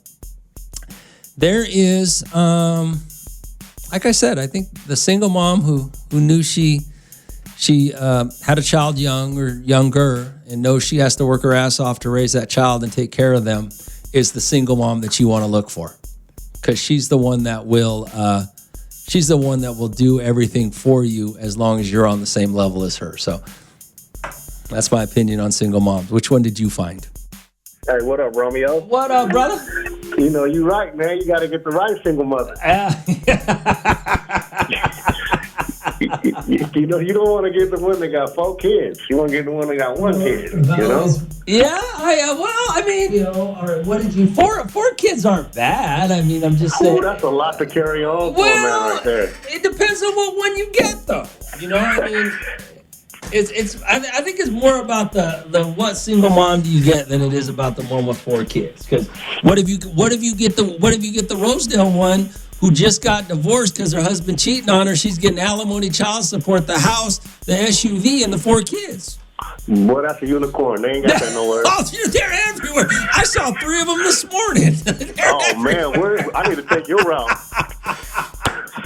there is, like I said, I think the single mom who knew she had a child young or younger and knows she has to work her ass off to raise that child and take care of them is the single mom that you want to look for, because she's the one that will do everything for you as long as you're on the same level as her. So that's my opinion on single moms. Which one did you find? Hey, what up, Romeo? What up, brother? You know, you're right, man. You got to get the right single mother. You know, you don't want to get the one that got 4 kids. You want to get the one that got 1 kid, you know? Yeah, I mean, you know, all right, what did you, four kids aren't bad. I mean, I'm just saying. Oh, that's a lot to carry on for a man right there. It depends on what one you get, though. You know, I mean, I think it's more about the what single mom do you get than it is about the one with 4 kids. Because what if you get the Rosedale one who just got divorced because her husband cheating on her? She's getting alimony, child support, the house, the SUV, and the 4 kids. Boy, that's a unicorn. They ain't got that nowhere. Oh, they're everywhere. I saw 3 of them this morning. Man, I need to take your route.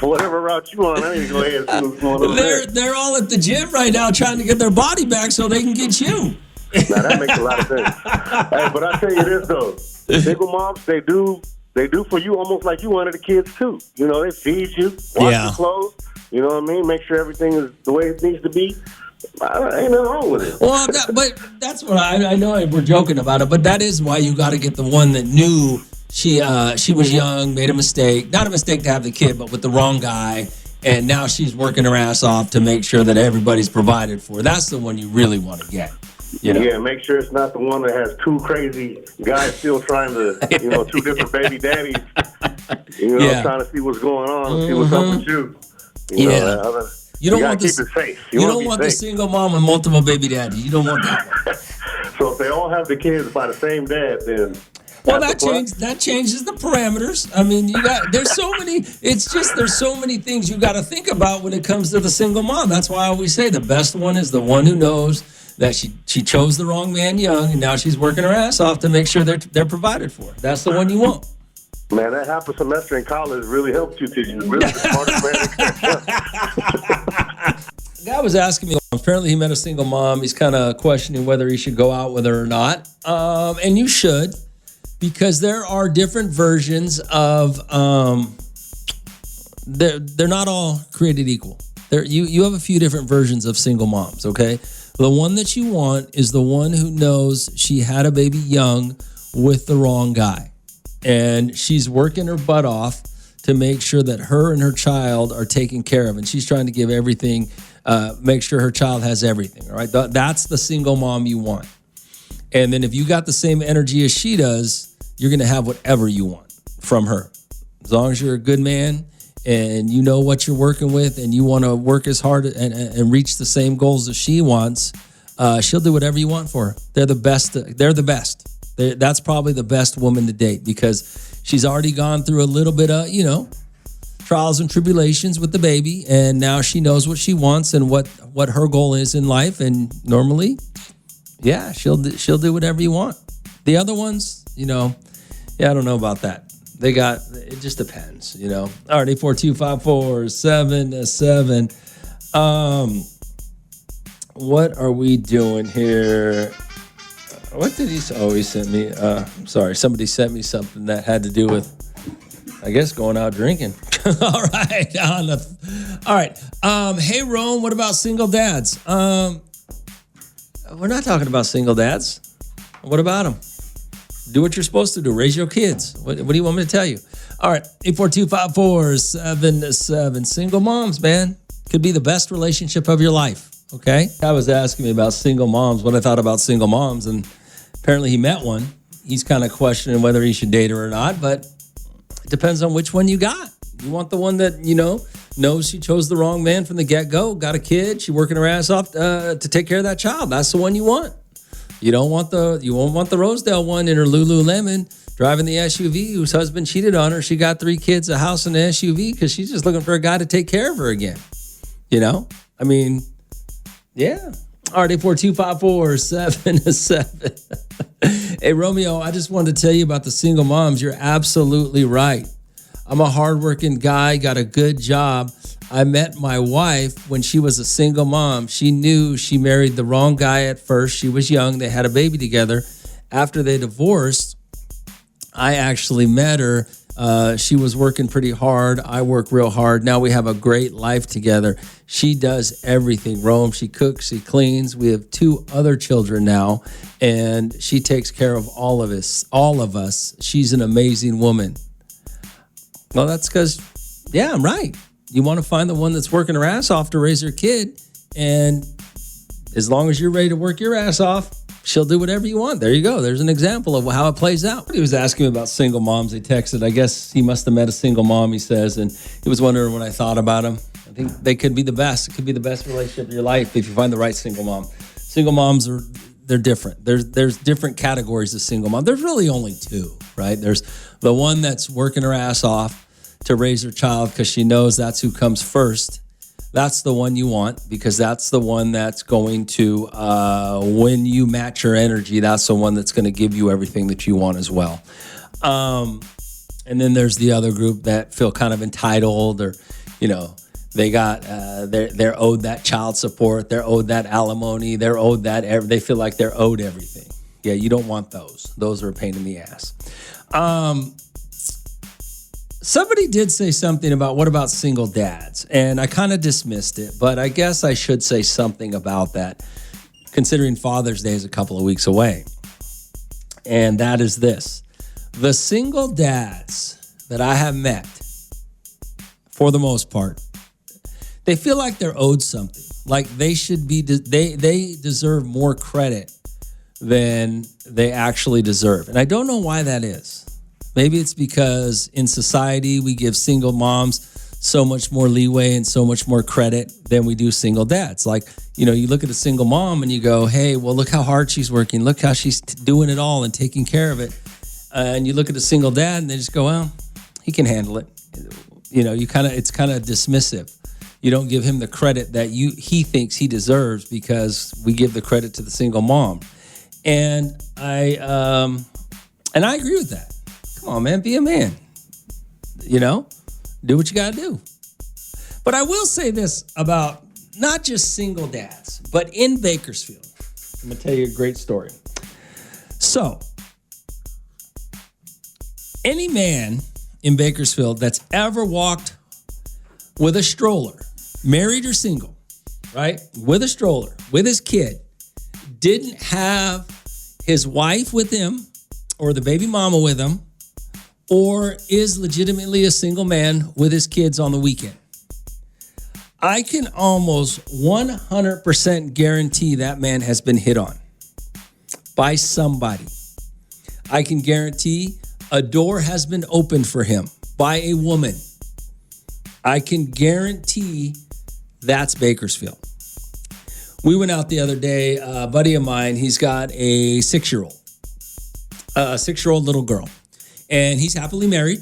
Whatever route you want, I need to go ahead and see what's going on there. They're all at the gym right now trying to get their body back so they can get you. Now, that makes a lot of sense. Hey, but I tell you this, though. Single moms, they do for you almost like you wanted the kids, too. You know, they feed you, wash your clothes, you know what I mean? Make sure everything is the way it needs to be. Ain't nothing wrong with it. Well, but that's what I know we're joking about it, but that is why you got to get the one that knew she was young, made a mistake. Not a mistake to have the kid, but with the wrong guy. And now she's working her ass off to make sure that everybody's provided for. That's the one you really want to get. You know? Yeah, make sure it's not the one that has 2 crazy guys still trying to, 2 different baby daddies, trying to see what's going on, see what's up with you. You don't want keep it safe. You don't want the single mom with multiple baby daddies. You don't want that one. So if they all have the kids by the same dad, then well, that changes the parameters. I mean, there's so many things you got to think about when it comes to the single mom. That's why I always say the best one is the one who knows that she chose the wrong man young, and now she's working her ass off to make sure they're provided for. That's the one you want. Man, that half a semester in college really helped you to you're really the smartest man. The guy was asking me, apparently he met a single mom. He's kind of questioning whether he should go out with her or not. And you should, because there are different versions of, they're not all created equal. You have a few different versions of single moms, okay? The one that you want is the one who knows she had a baby young with the wrong guy. And she's working her butt off to make sure that her and her child are taken care of. And she's trying to give everything, make sure her child has everything, all right? That's the single mom you want. And then if you got the same energy as she does, you're going to have whatever you want from her. As long as you're a good man and you know what you're working with and you want to work as hard and reach the same goals as she wants, she'll do whatever you want for her. They're the best. That's probably the best woman to date because she's already gone through a little bit of, trials and tribulations with the baby, and now she knows what she wants and what her goal is in life. And normally, yeah, she'll do whatever you want. The other ones, I don't know about that. It just depends, All right, 842-547-7. What are we doing here? What did he say? Oh, he sent me, sorry, somebody sent me something that had to do with, I guess, going out drinking. All right. All right. Hey, Rome, what about single dads? We're not talking about single dads. What about them? Do what you're supposed to do. Raise your kids. What do you want me to tell you? All right. 842-547-7. Single moms, man. Could be the best relationship of your life, okay? I was asking me about single moms, what I thought about single moms, and apparently he met one. He's kind of questioning whether he should date her or not, but it depends on which one you got. You want the one that, knows she chose the wrong man from the get-go, got a kid, she's working her ass off to take care of that child. That's the one you want. You won't want the Rosedale one in her Lululemon driving the SUV whose husband cheated on her. She got 3 kids, a house, and an SUV because she's just looking for a guy to take care of her again. Yeah. All right, 842-547-7. Hey, Romeo, I just wanted to tell you about the single moms. You're absolutely right. I'm a hardworking guy, got a good job. I met my wife when she was a single mom. She knew she married the wrong guy at first. She was young. They had a baby together. After they divorced, I actually met her. She was working pretty hard. I work real hard. Now we have a great life together. She does everything. Rome, she cooks, she cleans. We have 2 other children now, and she takes care of all of us. She's an amazing woman. Well, that's because, I'm right. You want to find the one that's working her ass off to raise her kid, and as long as you're ready to work your ass off, she'll do whatever you want. There you go. There's an example of how it plays out. He was asking me about single moms. He texted. I guess he must have met a single mom, he says, and he was wondering what I thought about them. I think they could be the best. It could be the best relationship of your life if you find the right single mom. Single moms they're different. There's different categories of single mom. There's really only 2, right? There's the one that's working her ass off to raise her child because she knows that's who comes first. That's the one you want because that's the one that's going to, when you match your energy, that's the one that's going to give you everything that you want as well. And then there's the other group that feel kind of entitled or, they got, they're owed that child support. They're owed that alimony. They're owed that, they feel like they're owed everything. Yeah, you don't want those. Those are a pain in the ass. Somebody did say something about what about single dads? And I kind of dismissed it, but I guess I should say something about that, considering Father's Day is a couple of weeks away. And that is this. The single dads that I have met, for the most part, they feel like they're owed something. Like they should be, they deserve more credit than they actually deserve. And I don't know why that is. Maybe it's because in society, we give single moms so much more leeway and so much more credit than we do single dads. Like, you look at a single mom and you go, hey, well, look how hard she's working. Look how she's doing it all and taking care of it. And you look at a single dad and they just go, well, he can handle it. It's kind of dismissive. You don't give him the credit that he thinks he deserves because we give the credit to the single mom. And I agree with that. Come on, man, be a man. Do what you got to do. But I will say this about not just single dads, but in Bakersfield. I'm going to tell you a great story. So, any man in Bakersfield that's ever walked with a stroller, married or single, right, with a stroller, with his kid, didn't have his wife with him or the baby mama with him, or is legitimately a single man with his kids on the weekend, I can almost 100% guarantee that man has been hit on by somebody. I can guarantee a door has been opened for him by a woman. I can guarantee that's Bakersfield. We went out the other day, a buddy of mine, he's got a 6-year-old little girl. And he's happily married,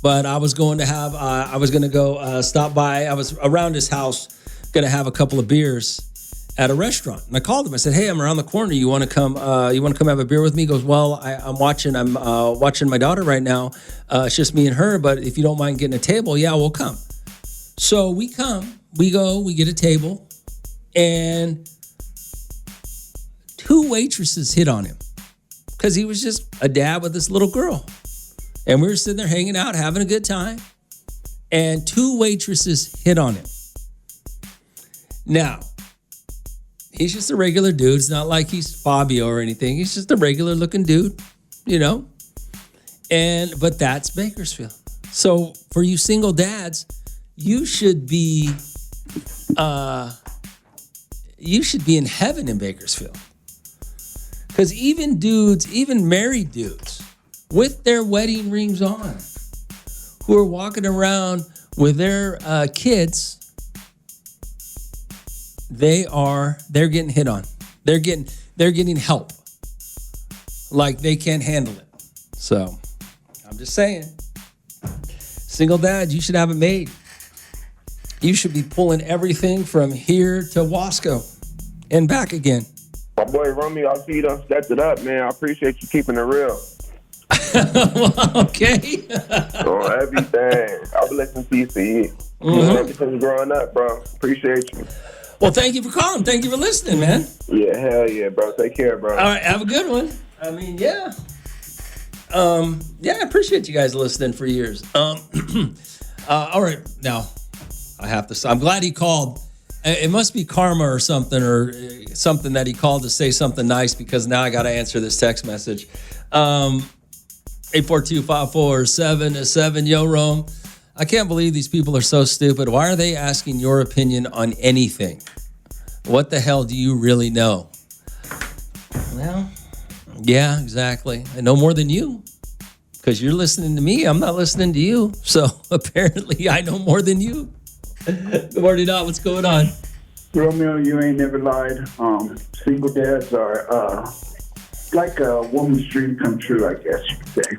but I was going to go stop by. I was around his house, going to have a couple of beers at a restaurant. And I called him. I said, hey, I'm around the corner. You want to come have a beer with me? He goes, well, I'm watching my daughter right now. It's just me and her, but if you don't mind getting a table, yeah, we'll come. So we come, we go, we get a table, and 2 waitresses hit on him. Because he was just a dad with this little girl. And we were sitting there hanging out, having a good time. And 2 waitresses hit on him. Now, he's just a regular dude. It's not like he's Fabio or anything. He's just a regular looking dude, But that's Bakersfield. So for you single dads, you should be you should be in heaven in Bakersfield. Because even dudes, even married dudes, with their wedding rings on, who are walking around with their kids, they're getting hit on. They're getting help. Like they can't handle it. So I'm just saying, single dads, you should have it made. You should be pulling everything from here to Wasco and back again. My boy Romeo, I see you done stepped it up, man. I appreciate you keeping it real. Okay. On everything. I've been listening to you for years. Ever since growing up, bro. Appreciate you. Well, thank you for calling. Thank you for listening, man. Yeah, hell yeah, bro. Take care, bro. All right, have a good one. I mean, yeah. I appreciate you guys listening for years. All right, now I have to. I'm glad he called. It must be karma or something that he called to say something nice, because now I got to answer this text message. 842-547-7. Yo, Rome. I can't believe these people are so stupid. Why are they asking your opinion on anything? What the hell do you really know? Well, yeah, exactly. I know more than you, because you're listening to me. I'm not listening to you. So apparently I know more than you. Good morning, Dot. What's going on? Romeo, you ain't never lied. Single dads are like a woman's dream come true, I guess you could say.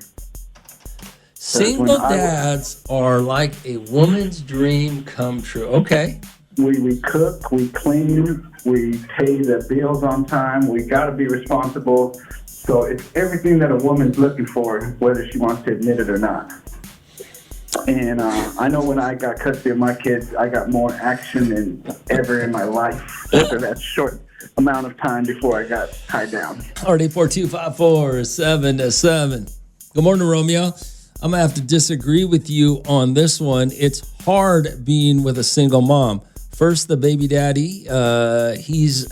Single dads are like a woman's dream come true. Okay. We cook, we clean, we pay the bills on time. We got to be responsible. So it's everything that a woman's looking for, whether she wants to admit it or not. And I know when I got custody of my kids, I got more action than ever in my life after that short amount of time before I got tied down. All right, 842-547-7. Good morning, Romeo. I'm going to have to disagree with you on this one. It's hard being with a single mom. First, the baby daddy, he's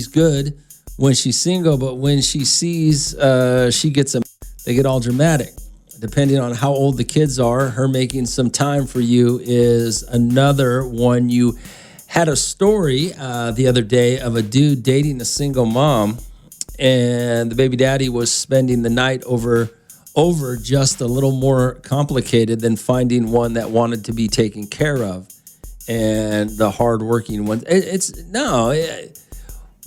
good when she's single, but when she sees she gets them, they get all dramatic. Depending on how old the kids are, her making some time for you is another one. You had a story the other day of a dude dating a single mom, and the baby daddy was spending the night over just a little more complicated than finding one that wanted to be taken care of, and the hardworking one.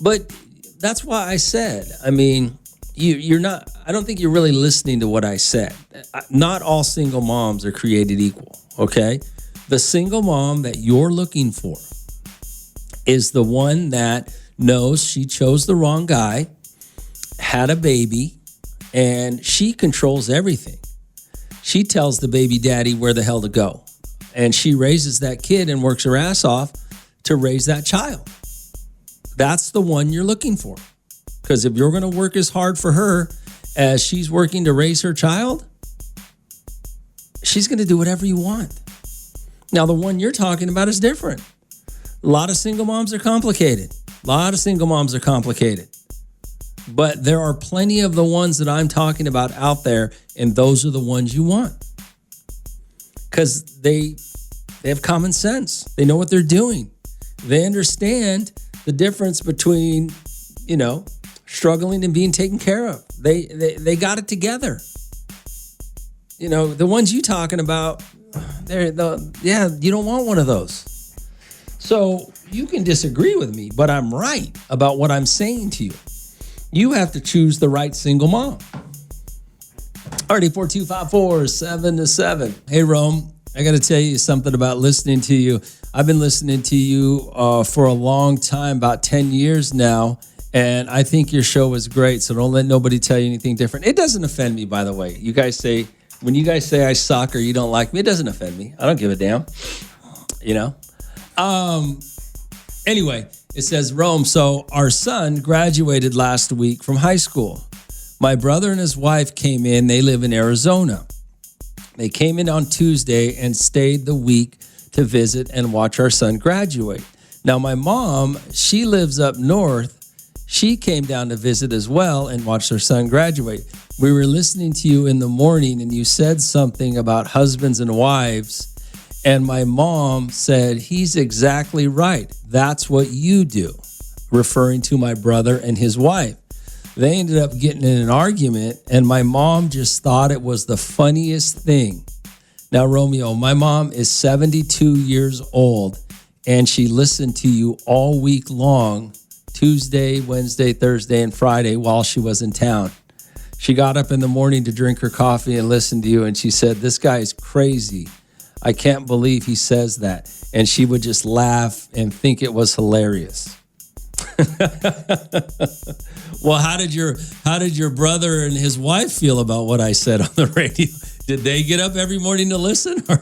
But that's why I said, I mean, you're not, I don't think you're really listening to what I said. Not all single moms are created equal, okay? The single mom that you're looking for is the one that knows she chose the wrong guy, had a baby, and she controls everything. She tells the baby daddy where the hell to go. And she raises that kid and works her ass off to raise that child. That's the one you're looking for. Because if you're going to work as hard for her as she's working to raise her child, she's going to do whatever you want. Now, the one you're talking about is different. A lot of single moms are complicated. But there are plenty of the ones that I'm talking about out there, and those are the ones you want. Because they have common sense. They know what they're doing. They understand the difference between, struggling and being taken care of. They got it together. The ones you talking about, you don't want one of those. So you can disagree with me, but I'm right about what I'm saying to you. You have to choose the right single mom. Alrighty, 42547-7. Hey, Rome, I got to tell you something about listening to you. I've been listening to you for a long time, about 10 years now, and I think your show is great, so don't let nobody tell you anything different. It doesn't offend me, by the way. When you guys say I suck or you don't like me, it doesn't offend me. I don't give a damn, Anyway, it says, Rome, so our son graduated last week from high school. My brother and his wife came in. They live in Arizona. They came in on Tuesday and stayed the week to visit and watch our son graduate. Now, my mom, she lives up north. She came down to visit as well and watched her son graduate. We were listening to you in the morning, and you said something about husbands and wives, And my mom said, he's exactly right. That's what you do, referring to my brother and his wife. They ended up getting in an argument, and my mom just thought it was the funniest thing. Now, Romeo, my mom is 72 years old, and she listened to you all week long, Tuesday, Wednesday, Thursday, and Friday while she was in town. She got up in the morning to drink her coffee and listen to you, and she said, this guy is crazy. I can't believe he says that. And she would just laugh and think it was hilarious. Well, how did your brother and his wife feel about what I said on the radio? Did they get up every morning to listen, or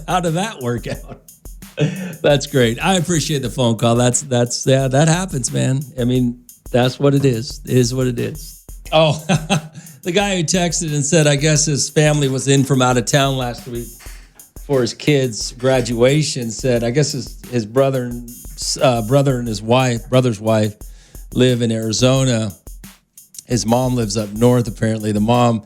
how did that work out? That's great. I appreciate the phone call. That happens, man. I mean, that's what it is. It is what it is. Oh, the guy who texted and said, I guess his family was in from out of town last week for his kid's graduation, said, I guess his brother and his brother's wife live in Arizona. His mom lives up north, apparently. The mom,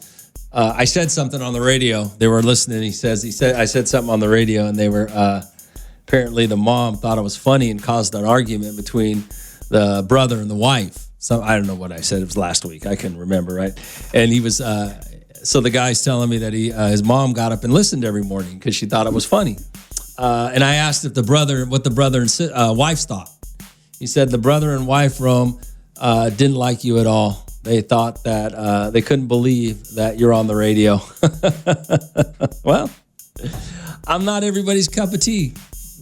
I said something on the radio. They were listening. I said something on the radio, and they were, apparently the mom thought it was funny and caused an argument between the brother and the wife. So I don't know what I said. It was last week. I couldn't remember, right? And he was, so the guy's telling me that his mom got up and listened every morning because she thought it was funny. And I asked what the brother and wife thought. He said the brother and wife, Rome, didn't like you at all. They thought that they couldn't believe that you're on the radio. Well, I'm not everybody's cup of tea.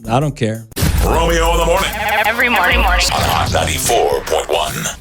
I don't care. Romeo in the Morning. Every morning. On Hot 94.1.